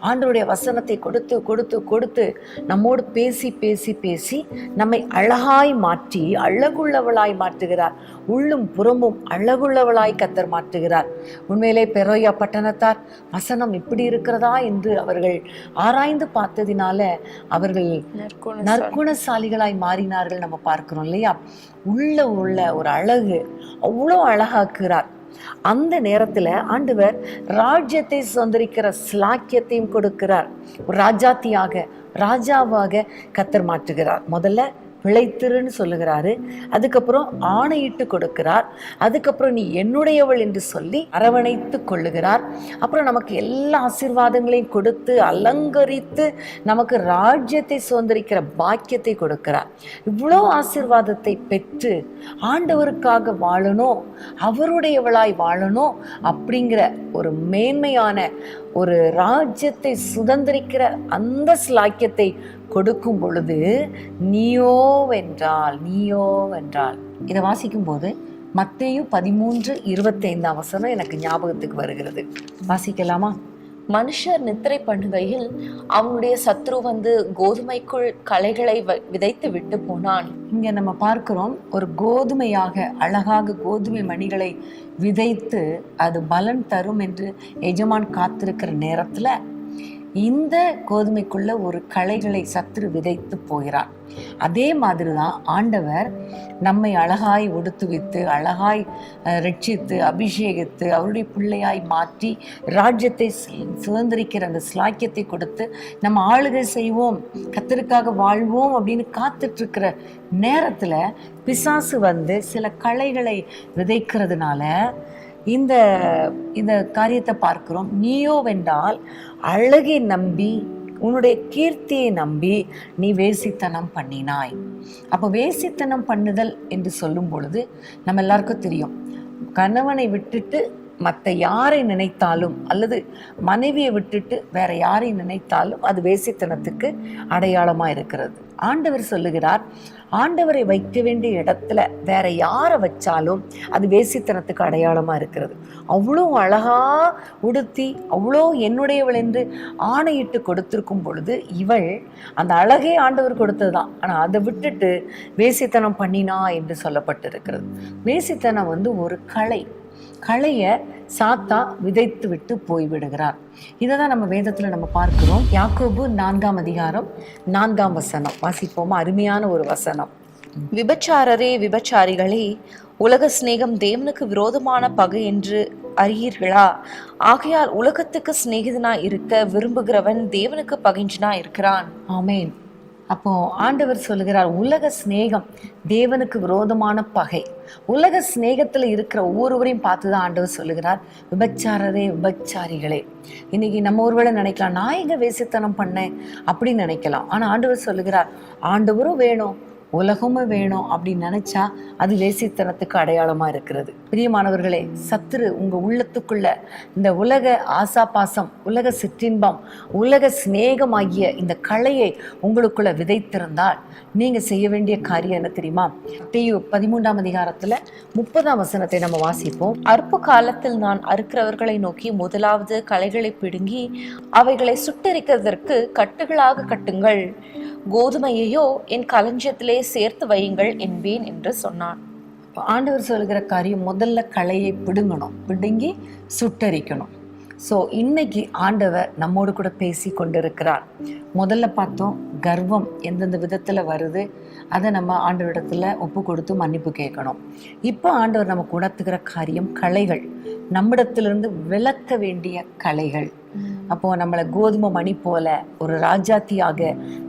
ஆண்டவருடைய வசனத்தை கொடுத்து கொடுத்து கொடுத்து நம்மோடு பேசி பேசி பேசி நம்மை அழகாய் மாற்றி அழகுள்ளவளாய் மாற்றுகிறார். உள்ளும் புறமும் அழகுள்ளவளாய் கர்த்தர் மாற்றுகிறார். உண்மையிலே பெரோயா பட்டணத்தார் வசனம் இப்படி இருக்கிறதா என்று அவர்கள் ஆராய்ந்து பார்த்ததினால அவர்கள் நற்குணசாலிகளாய் மாறினார்கள். நம்ம பார்க்கிறோம் இல்லையா? உள்ள ஒரு அழகு அவ்வளோ அழகாக்குகிறார். அந்த நேரத்துல ஆண்டவர் ராஜ்யத்தை சுதந்திரிக்கிற ஸ்லாக்கியத்தையும் கொடுக்கிறார். ஒரு ராஜாவாக கர்த்தர் மாற்றுகிறார். முதல்ல பிழைத்திருன்னு சொல்லுகிறாரு, அதுக்கப்புறம் ஆணையிட்டு கொடுக்கிறார், அதுக்கப்புறம் நீ என்னுடையவள் என்று சொல்லி அரவணைத்து கொள்ளுகிறார். அப்புறம் நமக்கு எல்லா ஆசீர்வாதங்களையும் கொடுத்து அலங்கரித்து நமக்கு ராஜ்யத்தை சுதந்திரிக்கிற பாக்கியத்தை கொடுக்கிறார். இவ்வளோ ஆசீர்வாதத்தை பெற்று ஆண்டவருக்காக வாழணும், அவருடையவளாய் வாழணும் அப்படிங்கிற ஒரு மேன்மையான ஒரு ராஜ்யத்தை சுதந்திரிக்கிற அந்த ஸ்லாக்கியத்தை கொடுக்கும் பொழுது நீயோ வென்றால் இதை வாசிக்கும் போது மத்தேயு 13:25 எனக்கு ஞாபகத்துக்கு வருகிறது. வாசிக்கலாமா? மனுஷர் நித்திரை பண்ணுகையில் அவனுடைய சத்ரு வந்து கோதுமைக்குள் களைகளை விதைத்து விட்டு போனான். இங்க நம்ம பார்க்கிறோம், ஒரு கோதுமையாக அழகாக கோதுமை மணிகளை விதைத்து அது பலன் தரும் என்று எஜமான் காத்திருக்கிற நேரத்துல இந்த கோதுமைக்குள்ள ஒரு களைகளை சத்துரு விதைத்து போகிறார். அதே மாதிரிதான் ஆண்டவர் நம்மை அழகாய் ஒடுத்துவித்து அழகாய் ரட்சித்து அபிஷேகித்து அவருடைய பிள்ளையாய் மாற்றி ராஜ்யத்தை சுதந்திரிக்கிற அந்த ஸ்லாக்கியத்தை கொடுத்து நம்ம ஆளுகை செய்வோம், கர்த்தருக்காக வாழ்வோம் அப்படின்னு காத்துட்டு இருக்கிற நேரத்துல பிசாசு வந்து சில களைகளை விதைக்கிறதுனால இந்த காரியத்தை பார்க்கிறோம். நீயோ வென்றால் அழகை நம்பி உன்னுடைய கீர்த்தியை நம்பி நீ வேசித்தனம் பண்ணினாய். அப்போ வேசித்தனம் பண்ணுதல் என்று சொல்லும் பொழுது நம்ம எல்லாருக்கும் தெரியும், கணவனை விட்டுட்டு மற்ற யாரை நினைத்தாலும் அல்லது மனைவியை விட்டுட்டு வேற யாரை நினைத்தாலும் அது வேசித்தனத்துக்கு அடையாளமா இருக்கிறது. ஆண்டவர் சொல்லுகிறார், ஆண்டவரை வைக்க வேண்டிய இடத்துல வேற யாரை வச்சாலும் அது வேசித்தனத்துக்கு அடையாளமா இருக்கிறது. அவ்வளோ அழகா உடுத்தி அவ்வளோ என்னுடையவள் என்று ஆணையிட்டு கொடுத்திருக்கும் பொழுது இவள் அந்த அழகே ஆண்டவர் கொடுத்ததுதான், ஆனா அதை விட்டுட்டு வேசித்தனம் பண்ணினா என்று சொல்லப்பட்டிருக்கிறது. வேசித்தனம் வந்து ஒரு களைய சாத்தா விதைத்து விட்டு போய்விடுகிறார். இதை தான் நம்ம வேதத்துல நம்ம பார்க்கிறோம். யாக்கோபு 4:4 வாசிப்போமா? அருமையான ஒரு வசனம். விபச்சாரரே விபச்சாரிகளே, உலக சிநேகம் தேவனுக்கு விரோதமான பகை என்று அறியீர்களா? ஆகையால் உலகத்துக்கு சிநேகிதனா இருக்க விரும்புகிறவன் தேவனுக்கு பகைஞ்சனா இருக்கிறான். ஆமேன். அப்போ ஆண்டவர் சொல்லுகிறார், உலக சிநேகம் தேவனுக்கு விரோதமான பகை. உலக சிநேகத்துல இருக்கிற ஒவ்வொருவரையும் பார்த்துதான் ஆண்டவர் சொல்லுகிறார், விபச்சாரரே விபச்சாரிகளே. இன்னைக்கு நம்ம ஒருவேளை நினைக்கலாம், நான் எங்க வேசித்தனம் பண்ணேன் அப்படின்னு நினைக்கலாம். ஆனா ஆண்டவர் சொல்லுகிறார், ஆண்டவரும் வேணும் உலகமும் வேணும் அப்படின்னு நினைச்சா அது வேசித்தனத்துக்கு அடையாளமா இருக்கிறது. பிரியமானவர்களே, சத்துரு உங்க உள்ளத்துக்குள்ள இந்த உலக ஆசாபாசம், உலக சிற்றின்பம், உலக சிநேகம் ஆகிய இந்த களையை உங்களுக்குள்ள விதைத்திருந்தால் நீங்க செய்ய வேண்டிய காரியம் என்ன தெரியுமா? மத்தேயு 13:30 நம்ம வாசிப்போம். அற்ப காலத்தில் நான் அறுக்கிறவர்களை நோக்கி முதலாவது களைகளை பிடுங்கி அவைகளை சுட்டெரிக்கிறதற்கு கட்டுகளாக கட்டுங்கள், கோதுமையையோ என் களஞ்சியத்திலே சேர்த்து வையுங்கள் என்பேன் என்று சொன்னான். ஆண்டவர் சொல்கிற காரியம், முதல்ல களையை பிடுங்கி சுட்டரிக்கணும். ஸோ இன்னைக்கு ஆண்டவர் நம்மோடு கூட பேசி கொண்டிருக்கிறார். முதல்ல பார்த்தோம், கர்வம் எந்தெந்த விதத்தில் வருது அதை நம்ம ஆண்டவரிடத்துல ஒப்பு கொடுத்து மன்னிப்பு கேட்கணும். இப்போ ஆண்டவர் நமக்கு உணர்த்துகிற காரியம் களைகள், நம்மிடத்திலிருந்து விலக்க வேண்டிய களைகள். அப்போ நம்மளை கோதுமை மணி போல ஒரு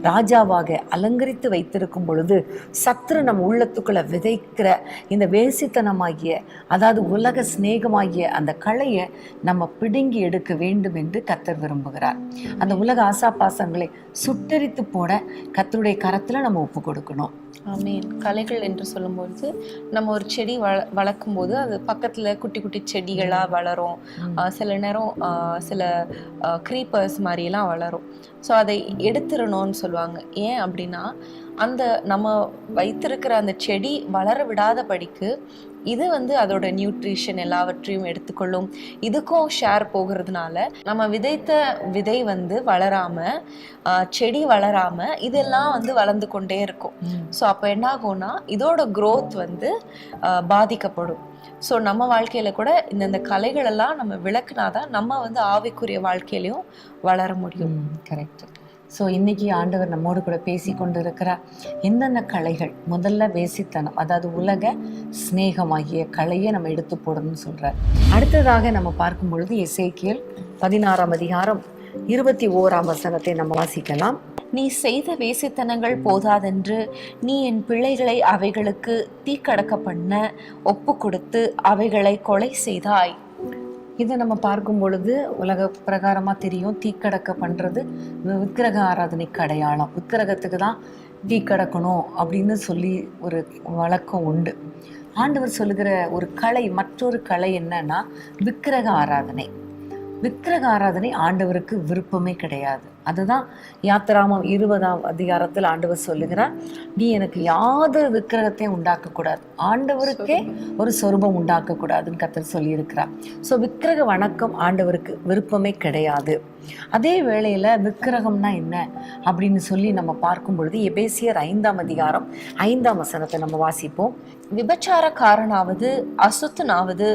ராஜாவாக அலங்கரித்து வைத்திருக்கும் பொழுது சத்துரு நம்ம உள்ளத்துக்குள்ள விதைக்கிற இந்த வேசித்தனமாகிய, அதாவது உலக சிநேகமாகிய அந்த களையை நம்ம பிடுங்கி எடுக்க வேண்டும் என்று கர்த்தர் விரும்புகிறார். அந்த உலக ஆசாபாசங்களை சுட்டரித்து போட கர்த்தருடைய கரத்துல நம்ம ஒப்பு கொடுக்கணும். ஆமீன். களைகள் என்று சொல்லும்போது நம்ம ஒரு செடி வளர்க்கும் போது அது பக்கத்துல குட்டி குட்டி செடிகளா வளரும். சில நேரம் சில க்ரீப்பர்ஸ் மாதிரிலாம் வளரும். ஸோ அதை எடுத்துடணும்னு சொல்லுவாங்க. ஏன் அப்படின்னா அந்த நம்ம வைத்திருக்கிற அந்த செடி வளர விடாத படிக்கு இது வந்து அதோட நியூட்ரிஷன் எல்லாவற்றையும் எடுத்துக்கொள்ளும். இதுக்கும் ஷேர் போகிறதுனால நம்ம விதைத்த விதை வந்து வளராம, செடி வளராம இதெல்லாம் வந்து வளர்ந்து கொண்டே இருக்கும். ஸோ அப்போ என்ன ஆகும்னா இதோட growth வந்து பாதிக்கப்படும். ஸோ நம்ம வாழ்க்கையில கூட இந்த கலைகள் எல்லாம் நம்ம விளக்குனாதான் நம்ம வந்து ஆவிக்குரிய வாழ்க்கையிலையும் வளர முடியும். கரெக்ட். ஸோ இன்னைக்கு ஆண்டவர் நம்மோடு கூட பேசி கொண்டு இருக்கிறார். என்னென்ன கலைகள்? முதல்ல வேசித்தனம், அதாவது உலக சிநேகமாகிய கலையை நம்ம எடுத்து போடணும்னு சொல்றார். அடுத்ததாக நம்ம பார்க்கும் பொழுது எசேக்கியேல் 16ஆம் அதிகாரம் 21ஆம் வசனத்தை நம்ம வாசிக்கலாம். நீ செய்த வேசித்தனங்கள் போதாதென்று நீ என் பிள்ளைகளை அவைகளுக்கு தீக்கடக்க பண்ண ஒப்பு கொடுத்து அவைகளை கொலை செய்தாய். இதை நம்ம பார்க்கும் பொழுது உலக பிரகாரமாக தெரியும், தீக்கடக்க பண்ணுறது விக்கிரக ஆராதனைக்கு அடையாளம். விக்கிரகத்துக்கு தான் தீக்கடக்கணும் அப்படின்னு சொல்லி ஒரு வழக்கம் உண்டு. ஆண்டவர் சொல்லுகிற ஒரு கலை, மற்றொரு கலை என்னன்னா விக்கிரக ஆராதனை. விக்கிரக ஆராதனை ஆண்டவருக்கு விருப்பமே கிடையாது. அதுதான் யாத்திராமம் 20ஆம் அதிகாரத்தில் ஆண்டவர் சொல்லுகிறார், நீ எனக்கு யாதொரு விக்கிரகத்தையும் உண்டாக்கக்கூடாது, ஆண்டவருக்கே ஒரு சொரூபம் உண்டாக்கக்கூடாதுன்னு கர்த்தர் சொல்லியிருக்கிறார். ஸோ விக்கிரக வணக்கம் ஆண்டவருக்கு விருப்பமே கிடையாது. அதே வேளையில் விக்கிரகம்னா என்ன அப்படின்னு சொல்லி நம்ம பார்க்கும் பொழுது எபேசியர் 5ஆம் அதிகாரம் 5ஆம் வசனத்தை நம்ம வாசிப்போம். விபச்சாரக்காரனாவது அசுத்தனாவது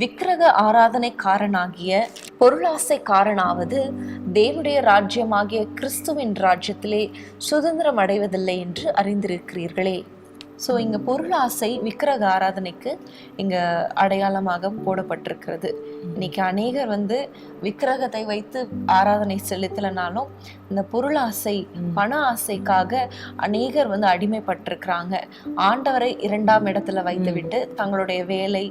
விக்கிரக ஆராதனைக்காரனாகிய பொருளாசைக்காரனாவது தேவனுடைய ராஜ்யமாகிய கிறிஸ்துவின் ராஜ்யத்திலே சுதந்திரம் அடைவதில்லை என்று அறிந்திருக்கிறீர்களே. ஸோ இங்கே பொருளாசை விக்கிரக ஆராதனைக்கு இங்கே அடையாளமாக போடப்பட்டிருக்கிறது. இன்னைக்கு அநேகர் வந்து விக்கிரகத்தை வைத்து ஆராதனை செலுத்தலைனாலும் இந்த பொருளாசை, பண ஆசைக்காக அநேகர் வந்து அடிமைப்பட்டிருக்கிறாங்க. ஆண்டவரை 2ஆம் இடத்துல வைத்து விட்டு தங்களுடைய வேலை,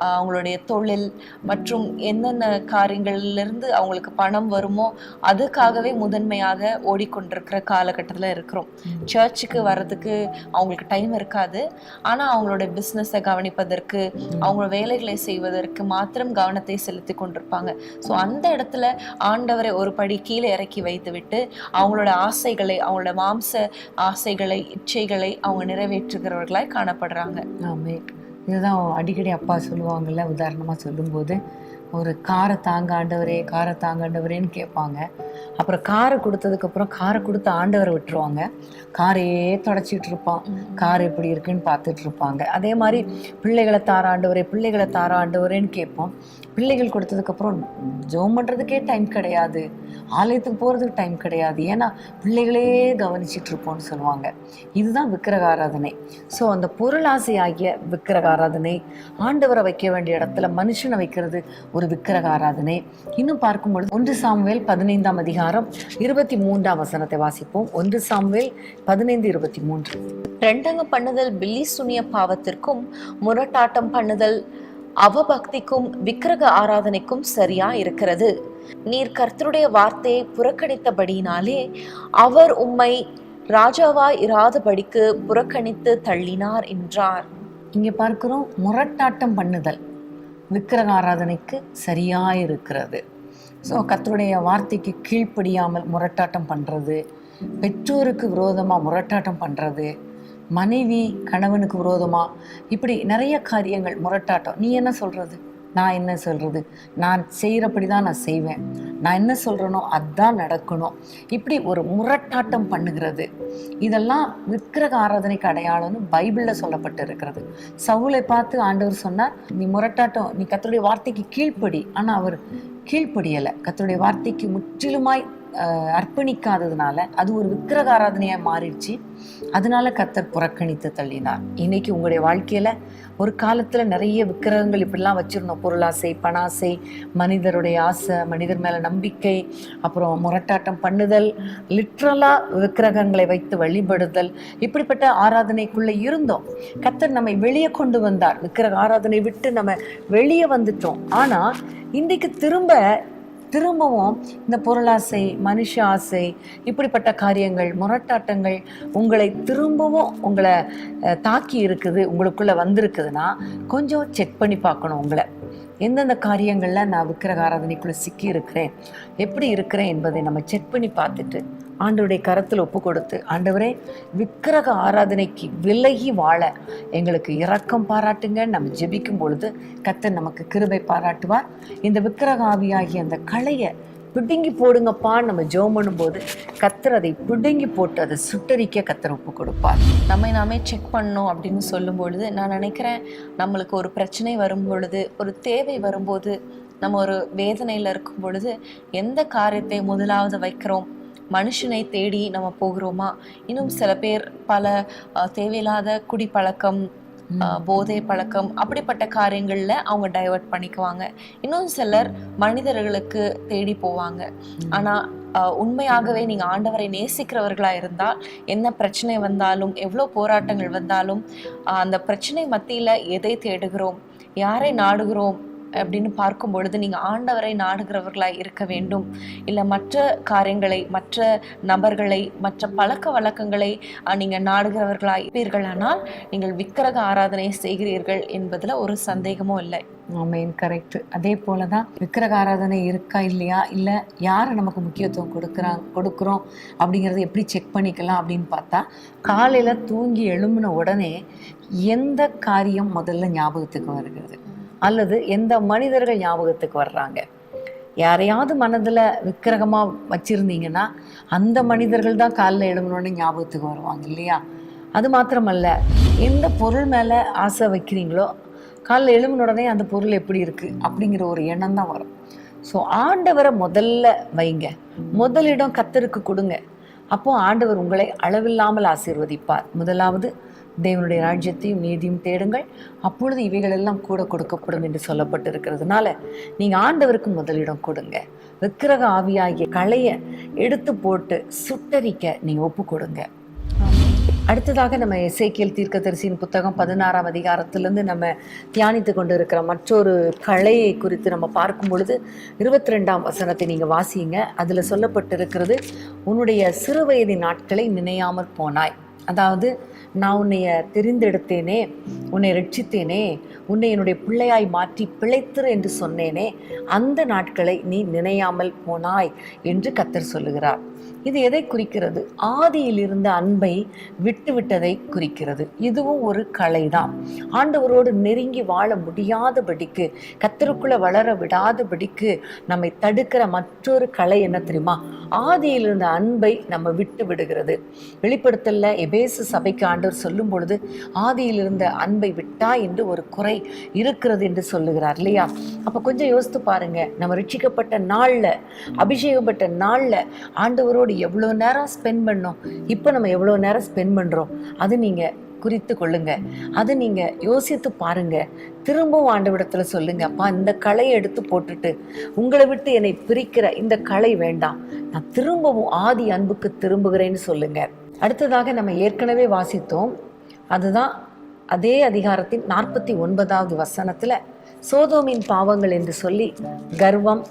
அவங்களுடைய தொழில் மற்றும் என்னென்ன காரியங்கள்லேருந்து அவங்களுக்கு பணம் வருமோ அதுக்காகவே முதன்மையாக ஓடிக்கொண்டிருக்கிற காலகட்டத்தில் இருக்கிறோம். சர்ச்சுக்கு வர்றதுக்கு அவங்களுக்கு டைம் இருக்காது, ஆனால் அவங்களோட பிஸ்னஸை கவனிப்பதற்கு, அவங்க வேலைகளை செய்வதற்கு மாத்திரம் கவனத்தை செலுத்தி கொண்டிருப்பாங்க. ஸோ அந்த இடத்துல ஆண்டவரை ஒரு படி கீழே இறக்கி வைத்து விட்டு அவங்களோட ஆசைகளை, அவங்களோட மாம்ச ஆசைகளை, இச்சைகளை அவங்க நிறைவேற்றுகிறவர்களாய் காணப்படுறாங்க. ஆமே, இதுதான் அடிக்கடி அப்பா சொல்லுவாங்கல்ல. உதாரணமாக சொல்லும்போது, ஒரு காரை தாங்க ஆண்டவரே, காரை தாங்க ஆண்டவரேன்னு கேட்பாங்க. அப்புறம் காரை கொடுத்ததுக்கப்புறம் காரை கொடுத்து ஆண்டவரை விட்டுருவாங்க. காரையே தொடச்சிட்டு இருப்பான், கார் எப்படி இருக்குன்னு பார்த்துட்டு இருப்பாங்க. அதே மாதிரி பிள்ளைகளை தார ஆண்டவரே, பிள்ளைகளை தார ஆண்டவரேன்னு கேட்போம். பிள்ளைகள் கொடுத்ததுக்கப்புறம் ஜெபம் பண்ணுறதுக்கே டைம் கிடையாது, ஆலயத்துக்கு போகிறதுக்கு டைம் கிடையாது, ஏன்னா பிள்ளைகளே கவனிச்சிட்டு இருப்போம்னு சொல்லுவாங்க. இதுதான் விக்கிரக ஆராதனை. ஸோ அந்த பொருளாசை ஆகிய விக்கிரக ஆராதனை, ஆண்டவரை வைக்க வேண்டிய இடத்துல மனுஷனை வைக்கிறது ஒரு விக்கிரக ஆராதனை. இன்னும் பார்க்கும்பொழுது 1 சாமுவேல் 15ஆம் அதிகாரம் 23ஆம் வசனத்தை வாசிப்போம். 1 சாமுவேல் 15:23. ரெண்டங்க பண்ணுதல் பில்லி சுனிய பாவத்திற்கும் முரட்டாட்டம் பண்ணுதல் அவபக்திக்கும் விக்கிரக ஆராதனைக்கும் சரியா இருக்கிறது. நீர் கர்த்தருடைய வார்த்தையை புறக்கணித்தபடியினாலே அவர் உம்மை ராஜாவாய் இராதபடிக்கு புறக்கணித்து தள்ளினார் என்றார். இங்கே பார்க்கிறோம், முரட்டாட்டம் பண்ணுதல் விக்கிரக ஆராதனைக்கு சரியா இருக்கிறது. ஸோ கர்த்தருடைய வார்த்தைக்கு கீழ்ப்படியாமல் முரட்டாட்டம் பண்ணுறது, பெற்றோருக்கு விரோதமாக முரட்டாட்டம் பண்ணுறது, மனைவி கணவனுக்கு விரோதமாக, இப்படி நிறைய காரியங்கள் முரட்டாட்டம். நீ என்ன சொல்கிறது, நான் என்ன சொல்கிறது, நான் செய்கிறபடி தான் நான் செய்வேன், நான் என்ன சொல்கிறேனோ அதுதான் நடக்கணும், இப்படி ஒரு முரட்டாட்டம் பண்ணுகிறது. இதெல்லாம் விக்கிரக ஆராதனைக்கு அடையாளம்னு பைபிளில் சொல்லப்பட்டு இருக்கிறது. சவுலை பார்த்து ஆண்டவர் சொன்னார், நீ முரட்டாட்டம், நீ கர்த்தருடைய வார்த்தைக்கு கீழ்ப்படி. ஆனால் அவர் கீழ்ப்படியலை. கர்த்தருடைய வார்த்தைக்கு முற்றிலுமாய் அர்ப்பணிக்காததுனால அது ஒரு விக்கிரக ஆராதனையாக மாறிடுச்சு. அதனால கர்த்தர் புறக்கணித்து தள்ளினார். இன்னைக்கு உங்களுடைய வாழ்க்கையில ஒரு காலத்துல நிறைய விக்கிரகங்கள் இப்படிலாம் வச்சிருந்தோம். பொருளாசை, பணாசை, மனிதருடைய ஆசை, மனிதர் மேல நம்பிக்கை, அப்புறம் முரட்டாட்டம் பண்ணுதல், லிட்ரலா விக்கிரகங்களை வைத்து வழிபடுதல், இப்படிப்பட்ட ஆராதனைக்குள்ள இருந்தோம். கர்த்தர் நம்மை வெளியே கொண்டு வந்தார். விக்கிரக ஆராதனை விட்டு நம்ம வெளியே வந்துட்டோம். ஆனா இன்றைக்கு திரும்பவும் இந்த பொருளாசை, மனுஷ ஆசை, இப்படிப்பட்ட காரியங்கள், முரட்டாட்டங்கள் உங்களை திரும்பவும் உங்களை தாக்கி இருக்குது, உங்களுக்குள்ள வந்திருக்குதுன்னா கொஞ்சம் செக் பண்ணி பார்க்கணும் உங்களை. எந்தெந்த காரியங்களில் நான் விக்கிரக ஆராதனைக்குள்ளே சிக்கி இருக்கிறேன், எப்படி இருக்கிறேன் என்பதை நம்ம செக் பண்ணி பார்த்துட்டு ஆண்டவருடைய கரத்தில் ஒப்பு கொடுத்து, ஆண்டவரே விக்கிரக ஆராதனைக்கு விலகி வாழ எங்களுக்கு இரக்கம் பாராட்டுங்க. நம்ம ஜெபிக்கும் பொழுது கர்த்தர் நமக்கு கிருபை பாராட்டுவார். இந்த விக்கிரக ஆவியாகிய அந்த களையை பிடுங்கி போடுங்கப்பா நம்ம ஜெபம் பண்ணும்போது கர்த்தர் அதை பிடுங்கி போட்டு அதை சுட்டரிக்க கர்த்தர் ஒப்பு கொடுப்பார். நம்மை நாமே செக் பண்ணோம் அப்படின்னு சொல்லும் பொழுது நான் நினைக்கிறேன், நம்மளுக்கு ஒரு பிரச்சனை வரும் பொழுது, ஒரு தேவை வரும்போது, நம்ம ஒரு வேதனையில் இருக்கும் பொழுது எந்த காரியத்தை முதலாவது வைக்கிறோம்? மனுஷனை தேடி நம்ம போகிறோமா? இன்னும் சில பேர் பல தேவையில்லாத குடிப்பழக்கம், போதை பழக்கம், அப்படிப்பட்ட காரியங்கள்ல அவங்க டைவர்ட் பண்ணிக்குவாங்க. இன்னும் சிலர் மனிதர்களுக்கு தேடி போவாங்க. ஆனா உண்மையாகவே நீங்க ஆண்டவரை நேசிக்கிறவர்களா இருந்தால், என்ன பிரச்சனை வந்தாலும், எவ்வளோ போராட்டங்கள் வந்தாலும், அந்த பிரச்சனை மத்தியில எதை தேடுகிறோம், யாரை நாடுகிறோம் அப்படின்னு பார்க்கும் பொழுது நீங்கள் ஆண்டவரை நாடுகிறவர்களாய் இருக்க வேண்டும். இல்லை மற்ற காரியங்களை, மற்ற நபர்களை, மற்ற பழக்க வழக்கங்களை நீங்கள் நாடுகிறவர்களாய் இருப்பீர்களானால் நீங்கள் விக்கிரக ஆராதனை செய்கிறீர்கள் என்பதில் ஒரு சந்தேகமும் இல்லை. ஆமென், கரெக்ட். அதே போல தான் விக்கிரக ஆராதனை இருக்கா இல்லையா, இல்லை யாரை நமக்கு முக்கியத்துவம் கொடுக்குறோம் அப்படிங்கிறத எப்படி செக் பண்ணிக்கலாம் அப்படின்னு பார்த்தா, காலையில் தூங்கி எழும்பின உடனே எந்த காரியம் முதல்ல ஞாபகத்துக்கு வருகிறது, அல்லது எந்த மனிதர்கள் ஞாபகத்துக்கு வர்றாங்க. யாரையாவது மனதில் விக்கிரகமாக வச்சுருந்தீங்கன்னா அந்த மனிதர்கள் தான் காலைல எழும்பினோடனே ஞாபகத்துக்கு வருவாங்க இல்லையா? அது மாத்திரமல்ல, எந்த பொருள் மேலே ஆசை வைக்கிறீங்களோ காலைல எழும்பின உடனே அந்த பொருள் எப்படி இருக்குது அப்படிங்கிற ஒரு எண்ணம் தான் வரும். ஸோ ஆண்டவரை முதல்ல வைங்க, முதலிடம் கர்த்தருக்கு கொடுங்க. அப்போது ஆண்டவர் உங்களை அளவில்லாமல் ஆசீர்வதிப்பார். முதலாவது தேவனுடைய ராஜ்யத்தையும் நீதியும் தேடுங்கள், அப்பொழுது இவைகளெல்லாம் கூட கொடுக்கப்படும் என்று சொல்லப்பட்டிருக்கிறதுனால நீங்கள் ஆண்டவருக்கு முதலிடம் கொடுங்க. விக்கிரக ஆவியாகிய களையை எடுத்து போட்டு சுட்டரிக்க நீங்கள் ஒப்பு கொடுங்க. அடுத்ததாக நம்ம எசேக்கியேல் தீர்க்கதரிசியின் புத்தகம் 16ஆம் அதிகாரத்திலிருந்து நம்ம தியானித்து கொண்டு இருக்கிற மற்றொரு களையை குறித்து நம்ம பார்க்கும் பொழுது 22ஆம் வசனத்தை நீங்கள் வாசிங்க. அதில் சொல்லப்பட்டிருக்கிறது, உன்னுடைய சிறுவயது நாட்களை நினையாமற் போனாய். அதாவது, நான் உன்னைய தெரிந்தெடுத்தேனே, உன்னை ரட்சித்தேனே, உன்னை என்னுடைய பிள்ளையாய் மாற்றி பிழைத்திரு என்று சொன்னேனே, அந்த நாட்களை நீ நினையாமல் போனாய் என்று கர்த்தர் சொல்லுகிறார். இது எதை குறிக்கிறது? ஆதியில் இருந்த அன்பை விட்டுவிட்டதை குறிக்கிறது. இதுவும் ஒரு களைதான். ஆண்டவரோடு நெருங்கி வாழ முடியாதபடிக்கு, கர்த்தருக்குள்ள வளர விடாதபடிக்கு நம்மை தடுக்கிற மற்றொரு களை என்ன தெரியுமா? ஆதியில் இருந்த அன்பை நம்ம விட்டு விடுகிறது. வெளிப்படுத்தல எபேசு சபைக்கு ஆண்டவர் சொல்லும் பொழுது ஆதியில் இருந்த அன்பை விட்டா என்று ஒரு குறை இருக்கிறது என்று சொல்லுகிறார் இல்லையா? அப்போ கொஞ்சம் யோசித்து பாருங்க, நம்ம ரட்சிக்கப்பட்ட நாளில், அபிஷேகப்பட்ட நாளில் ஆண்டவரோடு எவ்வளோ நேரம் ஸ்பெண்ட் பண்ணோம், இப்போ நம்ம எவ்வளோ நேரம் ஸ்பெண்ட் பண்ணுறோம், அது நீங்கள் குறித்து கொள்ளுங்க. அதை நீங்கள் யோசித்து பாருங்க. திரும்பவும் ஆண்டவரிடத்துல சொல்லுங்க, அப்பா இந்த களையை எடுத்து போட்டுட்டு உங்களை விட்டு என்னை பிரிக்கிற இந்த களை வேண்டாம், நான் திரும்பவும் ஆதி அன்புக்கு திரும்புகிறேன்னு சொல்லுங்க. அடுத்ததாக நம்ம ஏற்கனவே வாசித்தோம், அதுதான் அதே அதிகாரத்தின் 49வது வசனத்தில் சோதோமின் பாவங்கள் என்று சொல்லி கர்வம்,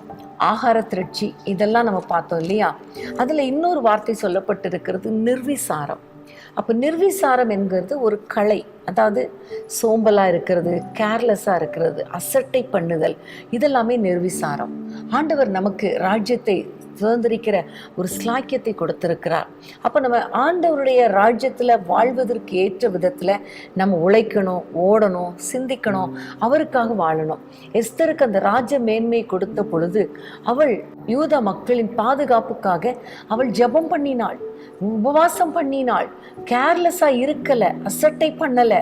ஆகார திரட்சி, இதெல்லாம் நம்ம பார்த்தோம் இல்லையா? அதில் இன்னொரு வார்த்தை சொல்லப்பட்டிருக்கிறது, நிர்விசாரம். அப்போ நிர்விசாரம் என்கிறது ஒரு கலை. அதாவது சோம்பலாக இருக்கிறது, கேர்லெஸ்ஸாக இருக்கிறது, அசட்டை பண்ணுதல், இதெல்லாமே நிர்விசாரம். ஆண்டவர் நமக்கு ராஜ்யத்தை சுதந்திரிக்கிற ஒரு ஸ்லாக்கியத்தை கொடுத்திருக்கிறார். அப்போ நம்ம ஆண்டவருடைய ராஜ்யத்தில் வாழ்வதற்கு ஏற்ற விதத்தில் நம்ம உழைக்கணும், ஓடணும், சிந்திக்கணும், அவருக்காக வாழணும். எஸ்தருக்கு அந்த ராஜ்ய மேன்மை கொடுத்த பொழுது அவள் யூத மக்களின் பாதுகாப்புக்காக அவள் ஜெபம் பண்ணினாள், உபவாசம் பண்ணினாள், கேர்லெஸ்ஸாக இருக்கலை, அசட்டை பண்ணலை,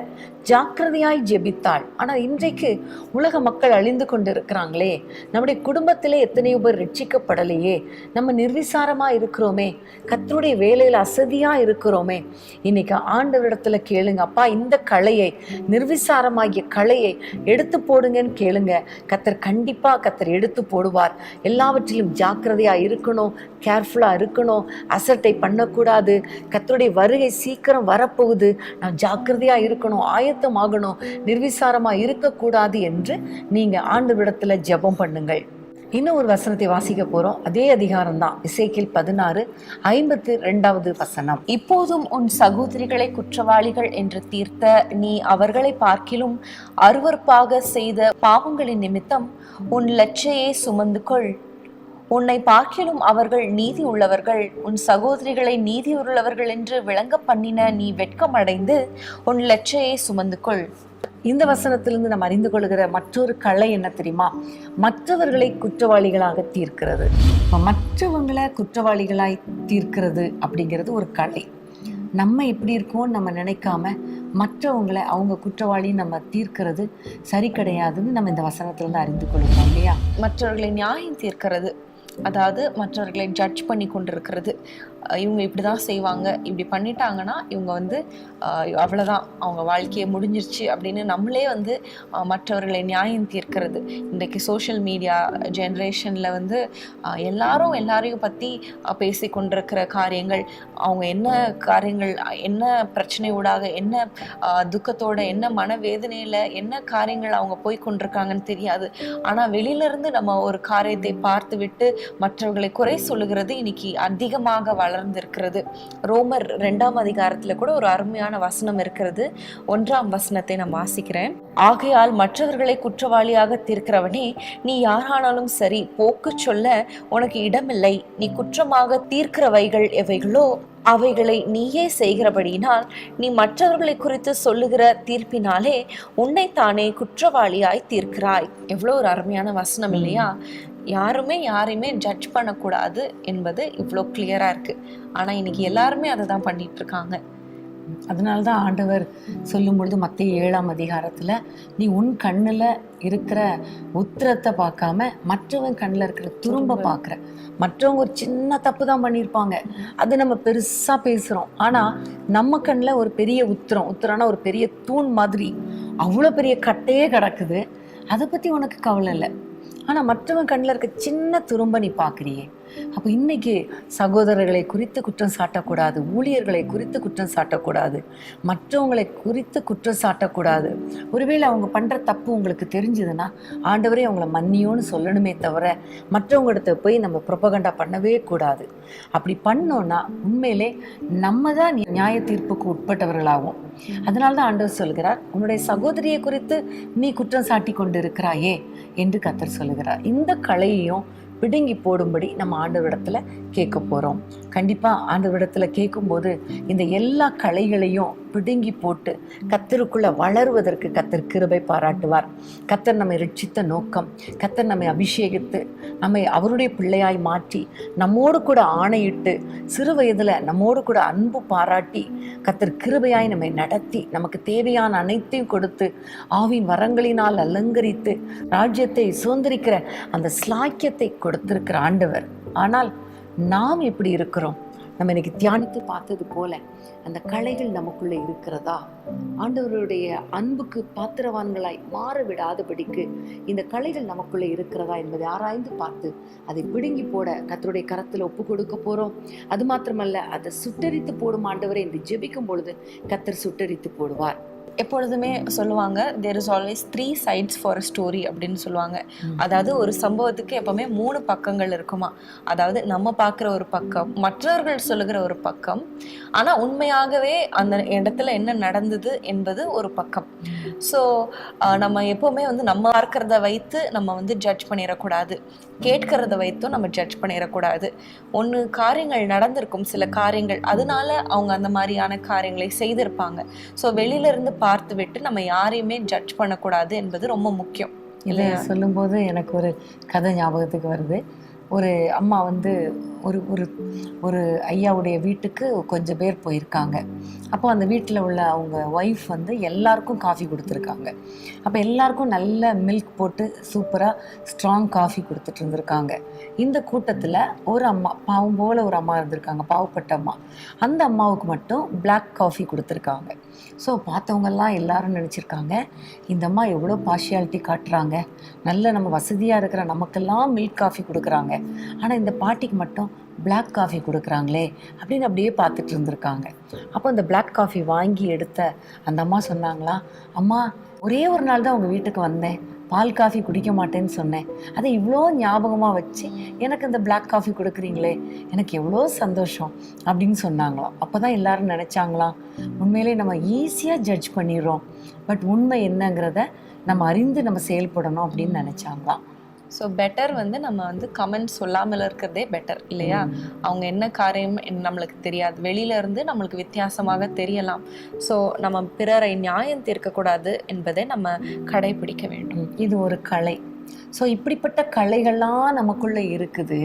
ஜாக்கிரதையாய் ஜெபித்தாள். ஆனால் இன்றைக்கு உலக மக்கள் அழிந்து கொண்டு இருக்கிறாங்களே, நம்முடைய குடும்பத்திலே எத்தனையோ பேர் ரட்சிக்கப்படலையே, நம்ம நிர்விசாரமாக இருக்கிறோமே, கர்த்தருடைய வேலையில் அசதியாக இருக்கிறோமே. இன்னைக்கு ஆண்டவரிடத்துல கேளுங்க, அப்பா இந்த களையை, நிர்விசாரமாகிய களையை எடுத்து போடுங்கன்னு கேளுங்க. கர்த்தர் எடுத்து போடுவார். எல்லாவற்றிலும் ஜாக்கிரதையாக இருக்கணும், கேர்ஃபுல்லாக இருக்கணும், அசட்டை பண்ணக்கூடாது. கர்த்தருடைய வருகை சீக்கிரம் வரப்போகுது, நான் ஜாக்கிரதையாக இருக்கணும், ஆயத்தமாகணும், நிர்விசாரமாக இருக்கக்கூடாது என்று நீங்கள் ஆண்டவரிடத்துல ஜெபம் பண்ணுங்கள். இன்னும் ஒரு வசனத்தை வாசிக்க போறோம். அதே அதிகாரம் தான், எசேக்கியேல் 16:52 வசனம். இப்போதும் உன் சகோதரிகளை குற்றவாளிகள் என்று தீர்த்த நீ அவர்களை பார்க்கிலும் அருவருப்பாக செய்த பாவங்களின் நிமித்தம் உன் லட்சையை சுமந்து கொள். உன்னை பார்க்கிலும் அவர்கள் நீதி உள்ளவர்கள், உன் சகோதரிகளை நீதி உள்ளவர்கள் என்று விளங்க பண்ணின நீ வெட்கமடைந்து உன் லட்சையை சுமந்து கொள். இந்த வசனத்திலிருந்து நம்ம அறிந்து கொள்கிற மற்றொரு கலை என்ன தெரியுமா? மற்றவர்களை குற்றவாளிகளாக தீர்க்கிறது. மற்றவங்களை குற்றவாளிகளாய் தீர்க்கிறது அப்படிங்கிறது ஒரு கலை. நம்ம எப்படி இருக்கோம்னு நம்ம நினைக்காம மற்றவங்களை அவங்க குற்றவாளி நம்ம தீர்க்கிறது சரி கிடையாதுன்னு நம்ம இந்த வசனத்திலிருந்து அறிந்து கொள்கிறோம் இல்லையா? மற்றவர்களை நியாயம் தீர்க்கிறது, அதாவது மற்றவர்களை ஜட்ஜ் பண்ணி கொண்டிருக்கிறது. இவங்க இப்படி தான் செய்வாங்க, இப்படி பண்ணிட்டாங்கன்னா இவங்க வந்து அவ்வளோதான், அவங்க வாழ்க்கையை முடிஞ்சிருச்சு அப்படின்னு நம்மளே வந்து மற்றவர்களை நியாயம் தீர்க்கிறது. இன்றைக்கு சோஷியல் மீடியா ஜென்ரேஷனில் வந்து எல்லாரையும் பற்றி பேசி கொண்டிருக்கிற காரியங்கள், அவங்க என்ன காரியங்கள், என்ன பிரச்சனையோடாக, என்ன துக்கத்தோட, என்ன மனவேதனையில் என்ன காரியங்கள் அவங்க போய் கொண்டிருக்காங்கன்னு தெரியாது. ஆனால் வெளியிலேருந்து நம்ம ஒரு காரியத்தை பார்த்து விட்டு மற்றவர்களை குறை சொல்லுகிறது இன்னைக்கு அதிகமாக வளர்ந்திருக்கிறது. ரோமர் 2ஆம் அதிகாரத்துல கூட ஒரு அருமையான வசனம் இருக்கிறது. 1ஆம் வசனத்தை நான் வாசிக்கிறேன். ஆகையால் மற்றவர்களை குற்றவாளியாக தீர்க்கிறவனே, நீ யாரானாலும் சரி, போக்கு சொல்ல உனக்கு இடமில்லை. நீ குற்றமாக தீர்க்கிறவைகள் எவைகளோ அவைகளை நீயே செய்கிறபடியினால் நீ மற்றவர்களை குறித்து சொல்லுகிற தீர்ப்பினாலே உன்னைத்தானே குற்றவாளியாய் தீர்க்கிறாய். எவ்வளோ ஒரு அருமையான வசனம் இல்லையா? யாரையுமே ஜட்ஜ் பண்ணக்கூடாது என்பது இவ்வளோ கிளியராக இருக்குது. ஆனால் இன்னைக்கு எல்லாருமே அதை தான் பண்ணிட்டு இருக்காங்க. அதனால தான் ஆண்டவர் சொல்லும் பொழுது மத்தேயு 7ஆம் அதிகாரத்தில் நீ உன் கண்ணில் இருக்கிற உத்திரத்தை பார்க்காம மற்றவன் கண்ணில் இருக்கிற துரும்ப பார்க்குற. மற்றவங்க ஒரு சின்ன தப்பு தான் பண்ணியிருப்பாங்க, அது நம்ம பெருசாக பேசுகிறோம். ஆனால் நம்ம கண்ணில் ஒரு பெரிய உத்திரம்னா ஒரு பெரிய தூண் மாதிரி அவ்வளோ பெரிய கட்டையே கிடக்குது, அதை பற்றி உனக்கு கவலை இல்லை. ஆனால் மற்றவன் கண்ணில் இருக்க சின்ன துரும்ப நீ பார்க்குறியே. அப்போ இன்னைக்கு சகோதரர்களை குறித்து குற்றம் சாட்டக்கூடாது, ஊழியர்களை குறித்து குற்றம் சாட்டக்கூடாது, மற்றவங்களை குறித்து குற்றம் சாட்டக்கூடாது. ஒருவேளை அவங்க பண்ணுற தப்பு உங்களுக்கு தெரிஞ்சதுன்னா ஆண்டவரே அவங்கள மன்னியோன்னு சொல்லணுமே தவிர மற்றவங்கள்ட்ட போய் நம்ம ப்ரொபகண்டா பண்ணவே கூடாது. அப்படி பண்ணோன்னா உண்மையிலே நம்ம தான் நியாய தீர்ப்புக்கு உட்பட்டவர்களாகும். அதனால தான் ஆண்டவர் சொல்கிறார், உன்னுடைய சகோதரியை குறித்து நீ குற்றம் சாட்டி கொண்டு இருக்கிறாயே என்று கர்த்தர் சொல்லுகிறார். இந்த கலையையும் பிடுங்கி போடும்படி நம்ம ஆண்டவரிடத்துல கேட்க போகிறோம். கண்டிப்பாக ஆண்டவரிடத்துல கேட்கும்போது இந்த எல்லா கலைகளையும் பிடுங்கி போட்டு கர்த்தருக்குள்ள வளருவதற்கு கர்த்தர் கிருபை பாராட்டுவார். கர்த்தர் நம்மை ரட்சித்த நோக்கம், கர்த்தர் நம்மை அபிஷேகித்து நம்மை அவருடைய பிள்ளையாய் மாற்றி நம்மோடு கூட ஆணையிட்டு சிறு வயதில் நம்மோடு கூட அன்பு பாராட்டி கர்த்தர் கிருபையாய் நம்மை நடத்தி நமக்கு தேவையான அனைத்தையும் கொடுத்து ஆவின் வரங்களினால் அலங்கரித்து ராஜ்யத்தை சுதந்திரிக்கிற அந்த ஸ்லாக்கியத்தை கொடுத்திருக்கிற ஆண்டவர். ஆனால் நாம் எப்படி இருக்கிறோம்? நம்ம இன்னைக்கு தியானித்து பார்த்தது போல அந்த கலைகள் நமக்குள்ளே இருக்கிறதா? ஆண்டவருடைய அன்புக்கு பாத்திரவான்களாய் மாற விடாதபடிக்கு இந்த கலைகள் நமக்குள்ளே இருக்கிறதா என்பதை ஆராய்ந்து பார்த்து அதை பிடுங்கி போட கர்த்தருடைய கரத்தில் ஒப்பு கொடுக்க போறோம். அது மாத்திரமல்ல, அதை சுட்டரித்து போடும் ஆண்டவரை என்று ஜெபிக்கும் பொழுது கர்த்தர் சுட்டரித்து போடுவார். எப்பொழுதுமே சொல்லுவாங்க, there is always 3 sides for a story அப்படின்னு சொல்லுவாங்க. அதாவது ஒரு சம்பவத்துக்கு எப்பவுமே 3 பக்கங்கள் இருக்குமா. அதாவது நம்ம பார்க்குற ஒரு பக்கம், மற்றவர்கள் சொல்லுகிற ஒரு பக்கம், ஆனால் உண்மையாகவே அந்த இடத்துல என்ன நடந்தது என்பது ஒரு பக்கம். ஸோ நம்ம எப்போவுமே வந்து நம்ம பார்க்கறத வைத்து நம்ம வந்து ஜட்ஜ் பண்ணிடக்கூடாது, கேட்கறத வைத்தும் நம்ம ஜட்ஜ் பண்ணிடக்கூடாது. ஒன்று காரியங்கள் நடந்திருக்கும், சில காரியங்கள், அதனால அவங்க அந்த மாதிரியான காரியங்களை செய்திருப்பாங்க. ஸோ வெளியிலேருந்து பார்த்து விட்டு நம்ம யாரையுமே ஜட்ஜ் பண்ணக்கூடாது என்பது ரொம்ப முக்கியம் இல்லையா? சொல்லும்போது எனக்கு ஒரு கதை ஞாபகத்துக்கு வருது. ஒரு அம்மா வந்து ஒரு ஒரு ஒரு ஐயாவுடைய வீட்டுக்கு கொஞ்சம் பேர் போயிருக்காங்க. அப்போ அந்த வீட்டில் உள்ள அவங்க ஒய்ஃப் வந்து எல்லாருக்கும் காஃபி கொடுத்துருக்காங்க. அப்போ எல்லாருக்கும் நல்ல மில்க் போட்டு சூப்பராக ஸ்ட்ராங் காஃபி கொடுத்துட்டு இருந்திருக்காங்க. இந்த கூட்டத்தில் ஒரு அம்மா, பாவம் போல் ஒரு அம்மா இருந்திருக்காங்க, பாவப்பட்ட அம்மா. அந்த அம்மாவுக்கு மட்டும் பிளாக் காஃபி கொடுத்துருக்காங்க. ஸோ பார்த்தவங்கெல்லாம் எல்லாரும் நினச்சிருக்காங்க, இந்த அம்மா எவ்வளோ பார்ஷியாலிட்டி காட்டுறாங்க, நல்ல நம்ம வசதியாக இருக்கிற நமக்கெல்லாம் மில்க் காஃபி கொடுக்குறாங்க, ஆனால் இந்த பாட்டிக்கு மட்டும் பிளாக் காஃபி கொடுக்குறாங்களே அப்படின்னு அப்படியே பார்த்துட்டு இருந்திருக்காங்க. அப்போ அந்த பிளாக் காஃபி வாங்கி எடுத்த அந்த அம்மா சொன்னாங்களா, அம்மா ஒரே ஒரு நாள் தான் உங்கள் வீட்டுக்கு வந்தேன், பால் காஃபி குடிக்க மாட்டேன்னு சொன்னேன், அதை இவ்வளோ ஞாபகமாக வச்சு எனக்கு இந்த பிளாக் காஃபி கொடுக்குறீங்களே, எனக்கு எவ்வளோ சந்தோஷம் அப்படின்னு சொன்னாங்களாம். அப்போ தான் எல்லாரும் நினச்சாங்களாம், உண்மையிலே நம்ம ஈஸியாக ஜட்ஜ் பண்ணிடுறோம், பட் உண்மை என்னங்கிறத நம்ம அறிந்து நம்ம செயல்படணும் அப்படின்னு நினச்சாங்களாம். ஸோ பெட்டர் வந்து நம்ம வந்து கமெண்ட் சொல்லாமல் இருக்கிறதே பெட்டர் இல்லையா? அவங்க என்ன காரியம் நம்மளுக்கு தெரியாது, வெளியில இருந்து நம்மளுக்கு வித்தியாசமாக தெரியலாம். ஸோ நம்ம பிறரை நியாயம் தீர்க்கக்கூடாது என்பதை நம்ம கடைபிடிக்க வேண்டும். இது ஒரு கலை. ஸோ இப்படிப்பட்ட கலைகள்லாம் நமக்குள்ளே இருக்குது.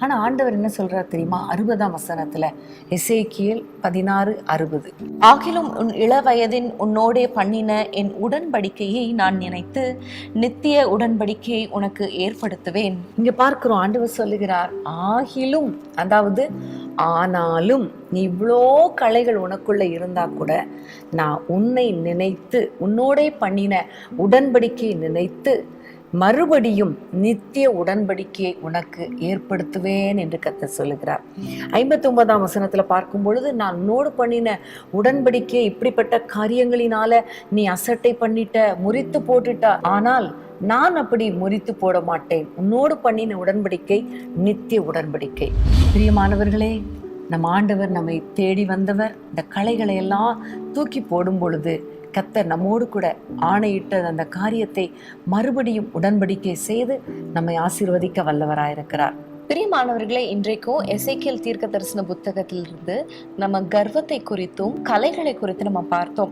ஆனால் ஆண்டவர் என்ன சொல்கிறார் தெரியுமா? 60ஆம் வசனத்தில், எசேக்கியேல் 16:60, ஆகிலும் உன் இளவயதின் உன்னோடே பண்ணின என் உடன்படிக்கையை நான் நினைத்து நித்திய உடன்படிக்கையை உனக்கு ஏற்படுத்துவேன். இங்கே பார்க்கிறோம் ஆண்டவர் சொல்லுகிறார், ஆகிலும், அதாவது ஆனாலும் நீ இவ்வளோ கலைகள் உனக்குள்ள இருந்தா கூட நான் உன்னை நினைத்து, உன்னோடே பண்ணின உடன்படிக்கையை நினைத்து மறுபடியும் நித்திய உடன்படிக்கையை உனக்கு ஏற்படுத்துவேன் என்று கர்த்தர் சொல்லுகிறார். 59ஆம் வசனத்துல பார்க்கும் பொழுது, நான் உன்னோடு பண்ணின உடன்படிக்கையை இப்படிப்பட்ட காரியங்களினால நீ அசட்டை பண்ணிட்ட, முறித்து போட்டுட்ட, ஆனால் நான் அப்படி முறித்து போட மாட்டேன். உன்னோடு பண்ணின உடன்படிக்கை நித்திய உடன்படிக்கை. பிரியமானவர்களே, நம் ஆண்டவர் நம்மை தேடி வந்தவர். இந்த கலைகளை எல்லாம் தூக்கி போடும் பொழுது கர்த்தர் நம்மோடு கூட ஆணையிட்ட அந்த காரியத்தை மறுபடியும் உடன்படிக்கை செய்து நம்மை ஆசீர்வதிக்க வல்லவராயிருக்கிறார். பிரியமானவர்களே, இன்றைக்கும் எசேக்கியேல் தீர்க்க தரிசன புத்தகத்திலிருந்து நம்ம கர்வத்தை குறித்தும் கலைகளை குறித்து நம்ம பார்த்தோம்.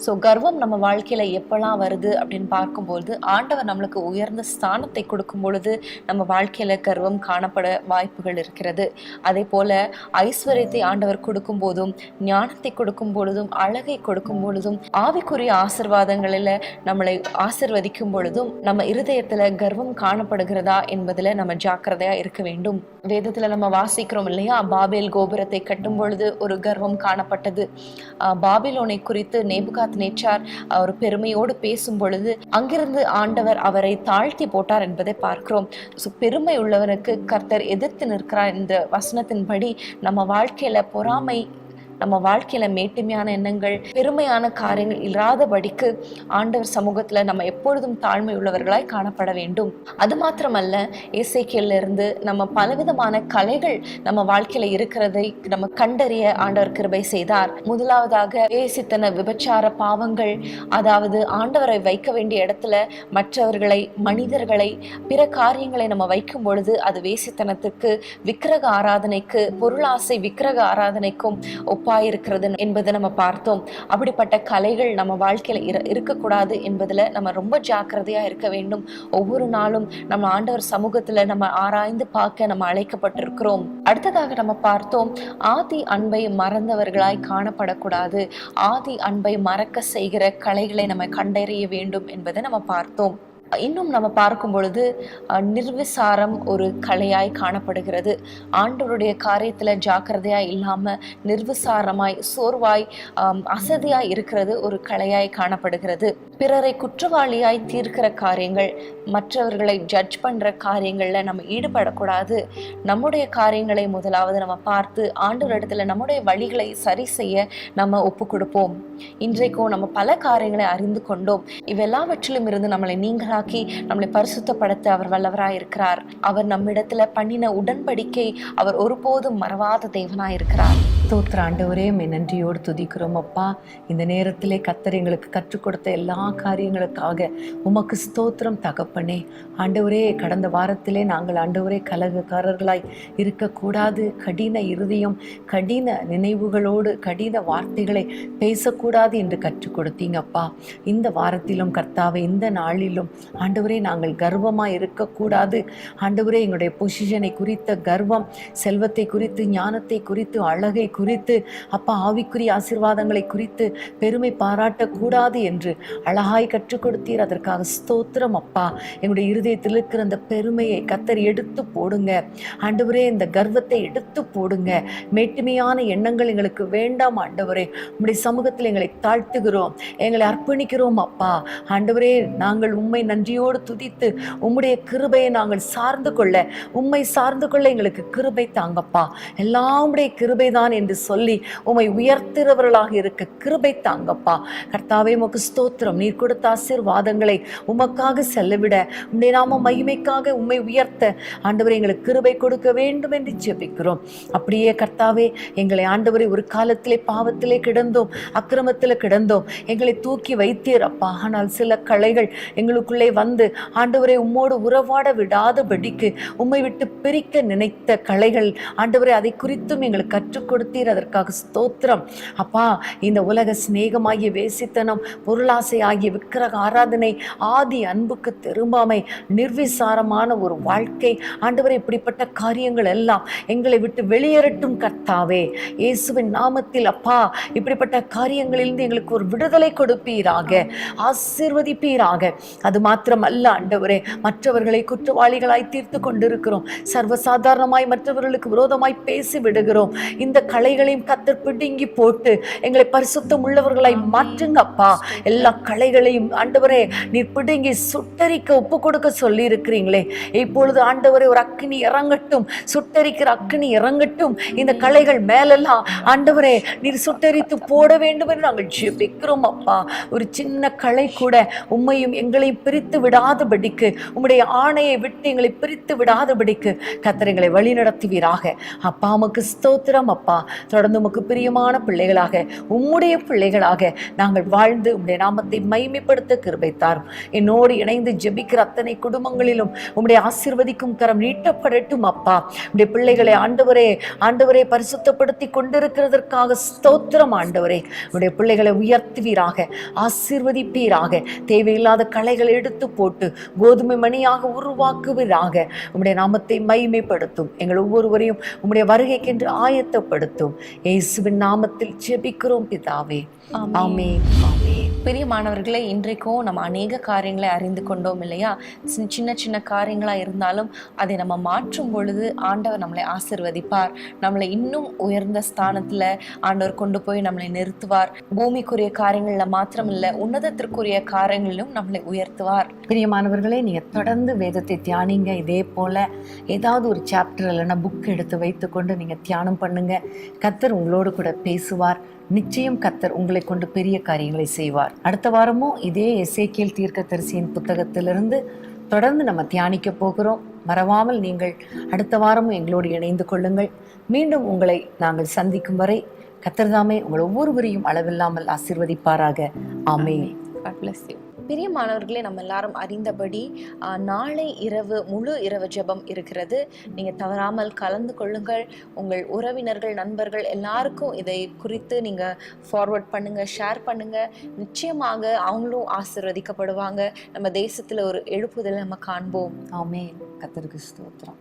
ஸோ கர்வம் நம்ம வாழ்க்கையில எப்பெல்லாம் வருது அப்படின்னு பார்க்கும்போது, ஆண்டவர் நம்மளுக்கு உயர்ந்த ஸ்தானத்தை கொடுக்கும் பொழுது நம்ம வாழ்க்கையில கர்வம் காணப்பட வாய்ப்புகள் இருக்கிறது. அதே போல ஐஸ்வர்யத்தை ஆண்டவர் கொடுக்கும் போதும், ஞானத்தை கொடுக்கும் பொழுதும், அழகை கொடுக்கும் பொழுதும், ஆவிக்குரிய ஆசீர்வாதங்களில் நம்மளை ஆசீர்வதிக்கும் பொழுதும் நம்ம இருதயத்துல கர்வம் காணப்படுகிறதா என்பதுல நம்ம ஜாக்கிரதையா இருக்க வேண்டும். வேதத்துல நம்ம வாசிக்கிறோம் இல்லையா, பாபேல் கோபுரத்தை கட்டும் பொழுது ஒரு கர்வம் காணப்பட்டது. பாபிலோனை குறித்து நேபுகாத்நேச்சார் ஒரு பெருமையோடு பேசும் பொழுது அங்கிருந்து ஆண்டவர் அவரை தாழ்த்தி போட்டார் என்பதை பார்க்கிறோம். பெருமை உள்ளவனுக்கு கர்த்தர் எதிர்த்து நிற்கிறார். இந்த வசனத்தின்படி நம்ம வாழ்க்கையில பொறாமை, நம்ம வாழ்க்கையில மேட்டுமையான எண்ணங்கள், பெருமையான காரியங்கள் இல்லாதபடிக்கு ஆண்டவர் சமூகத்துல நம்ம எப்பொழுதும் தாழ்மை உள்ளவர்களாய் காணப்பட வேண்டும். அது மாத்திரமல்ல, எசேக்கியேல்ல இருந்து நம்ம பலவிதமான கலைகள் நம்ம வாழ்க்கையில இருக்கிறதை நம்ம கண்டறிய ஆண்டவர் கிருபை செய்தார். முதலாவதாக வேசித்தன, விபச்சார பாவங்கள், அதாவது ஆண்டவரை வைக்க வேண்டிய இடத்துல மற்றவர்களை, மனிதர்களை, பிற காரியங்களை நம்ம வைக்கும் பொழுது அது வேசித்தனத்துக்கு, விக்கிரக ஆராதனைக்கு, பொருளாசை விக்கிரக ஆராதனைக்கும் இருக்கிறது என்பதை நம்ம பார்த்தோம். அப்படிப்பட்ட கலைகள் நம்ம வாழ்க்கையில இருக்கக்கூடாது என்பதுல நம்ம ரொம்ப ஜாக்கிரதையா இருக்க வேண்டும். ஒவ்வொரு நாளும் நம்ம ஆண்டவர் சமூகத்துல நம்ம ஆராய்ந்து பார்க்க நம்ம அழைக்கப்பட்டிருக்கிறோம். அடுத்ததாக நம்ம பார்த்தோம், ஆதி அன்பை மறந்தவர்களாய் காணப்படக்கூடாது. ஆதி அன்பை மறக்க செய்கிற கலைகளை நம்ம கண்டறிய வேண்டும் என்பதை நம்ம பார்த்தோம். இன்னும் நம்ம பார்க்கும் பொழுது நிர்விசாரம் ஒரு கலையாய் காணப்படுகிறது. ஆண்டவருடைய காரியத்துல ஜாக்கிரதையாய் இல்லாம நிர்விசாரமாய், சோர்வாய், அசதியாய் இருக்கிறது ஒரு கலையாய் காணப்படுகிறது. பிறரை குற்றவாளியாய் தீர்க்கிற காரியங்கள், மற்றவர்களை ஜட்ஜ் பண்ற காரியங்கள்ல நம்ம ஈடுபடக்கூடாது. நம்முடைய காரியங்களை முதலாவது நம்ம பார்த்து ஆண்டவரிடத்துல நம்முடைய வழிகளை சரி செய்ய நம்ம ஒப்பு கொடுப்போம். இன்றைக்கும் நம்ம பல காரியங்களை அறிந்து கொண்டோம். இவெல்லாவற்றிலும் இருந்து நம்மளை நீங்களாக்கி நம்மளை பரிசுத்தப்படுத்த அவர் வல்லவராயிருக்கிறார். அவர் நம்மிடத்துல பண்ணின உடன்படிக்கை அவர் ஒருபோதும் மறவாத தேவனாயிருக்கிறார். ஸ்தோத்திர ஆண்டவரே, நன்றியோடு துதிக்கிறோம் அப்பா. இந்த நேரத்திலே கர்த்தர் எங்களுக்கு கற்றுக் கொடுத்த எல்லா காரியங்களுக்காக உமக்கு ஸ்தோத்திரம் தகப்பனே. ஆண்டவரே, கடந்த வாரத்திலே நாங்கள் ஆண்டவரே கலகக்காரர்களாய் இருக்கக்கூடாது, கடின இருதயம், கடின நினைவுகளோடு கடின வார்த்தைகளை பேசக்கூடாது என்று கற்றுக் கொடுத்தீங்கப்பா. இந்த வாரத்திலும் கர்த்தாவே, இந்த நாளிலும் ஆண்டவரே நாங்கள் கர்வமாக இருக்கக்கூடாது. ஆண்டவரே, எங்களுடைய பொசிஷனை குறித்த கர்வம், செல்வத்தை குறித்து, ஞானத்தை குறித்து, அழகை குறித்து, அப்பா ஆவிக்குரிய ஆசீர்வாதங்களை குறித்து பெருமை பாராட்டக்கூடாது என்று அழகாய் கற்றுக் கொடுத்தீர். அதற்காக ஸ்தோத்திரம் அப்பா. எங்களுடைய இருதயத்தில் இருக்கிற அந்த பெருமையை கர்த்தர் எடுத்து போடுங்க ஆண்டவரே. இந்த கர்வத்தை எடுத்து போடுங்க. மேட்டுமையான எண்ணங்கள் எங்களுக்கு வேண்டாம் ஆண்டவரே. உம்முடைய சமூகத்தில் எங்களை தாழ்த்துகிறோம், எங்களை அர்ப்பணிக்கிறோம் அப்பா. ஆண்டவரே, நாங்கள் உம்மை நன்றியோடு துதித்து உம்முடைய கிருபையை நாங்கள் சார்ந்து கொள்ள, உம்மை சார்ந்து கொள்ள எங்களுக்கு கிருபை தாங்கப்பா. எல்லாம் உம்முடைய கிருபை தான் என்று சொல்லி உம்மை உயர்த்துகிறவர்களாக இருக்க கிருபை தாங்கப்பா. கர்த்தாவே உமக்கு ஸ்தோத்திரம். நீர் கொடுத்த ஆசீர்வாதங்களை உமக்காக செல்லவிட உம்முடைய நாம மகிமைக்காக உம்மை உயர்த்த ஆண்டவரே எங்களுக்கு கிருபை கொடுக்க வேண்டும் என்று ஜெபிக்கிறோம். அப்படியே கர்த்தாவே எங்களை ஆண்டவரே ஒரு காலத்திலே பாவத்திலே கிடந்தோம், அக்கிரமத்தில் கிடந்தோம், எங்களை தூக்கி வைத்தீர் அப்பா. ஆனால் சில களைகள் எங்களுக்குள்ளே வந்து ஆண்டவரே உம்மோடு உறவாட விடாதபடிக்கு உம்மை விட்டு பிரிக்க நினைத்த களைகள் ஆண்டவரே அதை குறித்தும் எங்களுக்கு கற்றுக் கொடுத்தீர். அதற்காக ஸ்தோத்திரம் அப்பா. இந்த உலக சிநேகமாகிய வேசித்தனம், பொருளாசை ஆகிய விக்கிரக ஆராதனை, ஆதி அன்புக்கு திரும்பாமை, நிர்விசாரமான ஒரு வாழ்க்கை ஆண்டவரே, இப்படிப்பட்ட காரியங்கள் எல்லாம் எங்களை விட்டு வெளியேறட்டும் கர்த்தாவே. இயேசுவின் நாமத்தில் அப்பா இப்படிப்பட்ட காரியங்களிலிருந்து எங்களுக்கு ஒரு விடுதலை கொடுப்பீராக, ஆசீர்வதிப்பீராக. அது மாத்திரம் அல்ல ஆண்டவரே, மற்றவர்களை குற்றவாளிகளாய் தீர்த்து கொண்டிருக்கிறோம், சர்வசாதாரணமாய் மற்றவர்களுக்கு விரோதமாய் பேசி விடுகிறோம். இந்த களைகளையும் கர்த்தர் பிடுங்கி போட்டு எங்களை பரிசுத்தம் உள்ளவர்களாய் மாற்றுங்க அப்பா. எல்லா களைகளையும் ஆண்டவரே நீர் பிடுங்கி சுட்டரிக்க ஒப்பு கொடுக்க சொல்லி இருக்கிறீங்களே. இப்பொழுது ஆண்டவரே ஒரு அக்கினி இறங்கட்டும், சுட்டரிக்கிற அக்கினி இறங்கட்டும். இந்த களைகள் மேலெல்லாம் ஆண்டவரே நீர் சுட்டரித்து போட வேண்டும் என்று நாங்கள் ஜெபிக்கிறோம் அப்பா. ஒரு சின்ன களை கூட உம்மையும் எங்களையும் பிரித்து விடாதபடிக்கு, உம்முடைய ஆணையை விட்டு எங்களை பிரித்து விடாதபடிக்கு கர்த்தர் எங்களை வழி நடத்துவீராக அப்பா. உமக்கு ஸ்தோத்திரம் அப்பா. தொடர்ந்து உமக்கு பிரியமான பிள்ளைகளாக, உம்முடைய பிள்ளைகளாக நாங்கள் வாழ்ந்து உம்முடைய நாமத்தை மகிமைப்படுத்த கிருபை தாரும். என்னோடு இணைந்து ஜெபிக்கிற அத்தனை குடும்பங்களிலும் உம்முடைய ஆசீர்வதிக்கும் கரம் நீட்டப்படட்டும் அப்பா. உம்முடைய பிள்ளைகளை ஆண்டவரே ஆண்டவரே பரிசுத்தப்படுத்தி கொண்டிருக்கிறதற்காக ஸ்தோத்திரம் ஆண்டவரே. உடைய பிள்ளைகளை உயர்த்துவீராக, ஆசீர்வதிப்பீராக. தேவையில்லாத களைகளை எடுத்து போட்டு கோதுமை மணியாக உருவாக்குவீராக. உம்முடைய நாமத்தை மகிமைப்படுத்தும். எங்கள் ஒவ்வொருவரையும் உம்முடைய வருகைக்கென்று ஆயத்தப்படுத்தும். இயேசுவின் நாமத்தில் ஜெபிக்கிறோம் பிதாவே. ஆமென். பிரியமானவர்களே, இன்றைக்கும் நம்ம அநேக காரியங்களை அறிந்து கொண்டோம் இல்லையா? சின்ன சின்ன காரியங்களாக இருந்தாலும் அதை நம்ம மாற்றும் பொழுது ஆண்டவர் நம்மளை ஆசீர்வதிப்பார். நம்மளை இன்னும் உயர்ந்த ஸ்தானத்தில் ஆண்டவர் கொண்டு போய் நம்மளை நிறுத்துவார். பூமிக்குரிய காரியங்களில் மாத்திரம் இல்லை, உன்னதத்திற்குரிய காரியங்களிலும் நம்மளை உயர்த்துவார். பிரியமானவர்களே, நீங்கள் தொடர்ந்து வேதத்தை தியானிங்க. இதே போல் ஏதாவது ஒரு சாப்டர் இல்லைன்னா புக் எடுத்து வைத்துக்கொண்டு நீங்கள் தியானம் பண்ணுங்க. கர்த்தர் உங்களோடு கூட பேசுவார். நிச்சயம் கர்த்தர் உங்களை கொண்டு பெரிய காரியங்களை செய்வார். அடுத்த வாரமும் இதே எசேக்கியேல் தீர்க்கதரிசியின் புத்தகத்திலிருந்து தொடர்ந்து நம்ம தியானிக்க போகிறோம். மறவாமல் நீங்கள் அடுத்த வாரமும் எங்களோடு இணைந்து கொள்ளுங்கள். மீண்டும் உங்களை நாங்கள் சந்திக்கும் வரை கர்த்தர் தாமே உங்கள் ஒவ்வொருவரையும் அளவில்லாமல் ஆசீர்வதிப்பாராக. ஆமென். God bless you. பிரியமானவர்களே, நம்ம எல்லாரும் அறிந்தபடி நாளை இரவு முழு இரவு ஜெபம் இருக்கிறது. நீங்கள் தவறாமல் கலந்து கொள்ளுங்கள். உங்கள் உறவினர்கள், நண்பர்கள் எல்லாருக்கும் இதை குறித்து நீங்கள் ஃபார்வர்ட் பண்ணுங்கள், ஷேர் பண்ணுங்கள். நிச்சயமாக அவங்களும் ஆசீர்வதிக்கப்படுவாங்க. நம்ம தேசத்தில் ஒரு எழுப்புதலை நம்ம காண்போம். ஆமென். கர்த்தருக்கு ஸ்தோத்திரம்.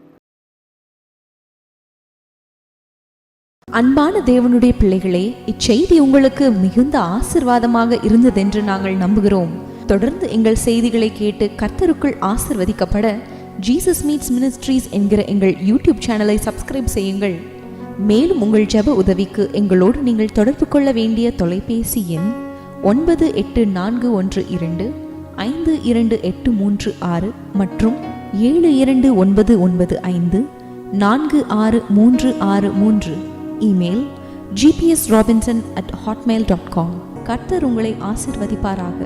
அன்பான தேவனுடைய பிள்ளைகளே, இச்செய்தி உங்களுக்கு மிகுந்த ஆசீர்வாதமாக இருந்ததென்று நாங்கள் நம்புகிறோம். தொடர்ந்து எங்கள் செய்திகளை கேட்டு கர்த்தருக்குள் ஆசீர்வதிக்கப்பட ஜீசஸ் மீட்ஸ் மினிஸ்ட்ரீஸ் என்கிற எங்கள் யூடியூப் சேனலை சப்ஸ்கிரைப் செய்யுங்கள். மேலும் உங்கள் ஜெப உதவிக்கு எங்களோடு நீங்கள் தொடர்பு கொள்ள வேண்டிய தொலைபேசி எண் 9842252836 மற்றும் 7299546363. Email gpsrobinson@hotmail.com. கர்த்தர் உங்களை ஆசீர்வதிப்பாராக.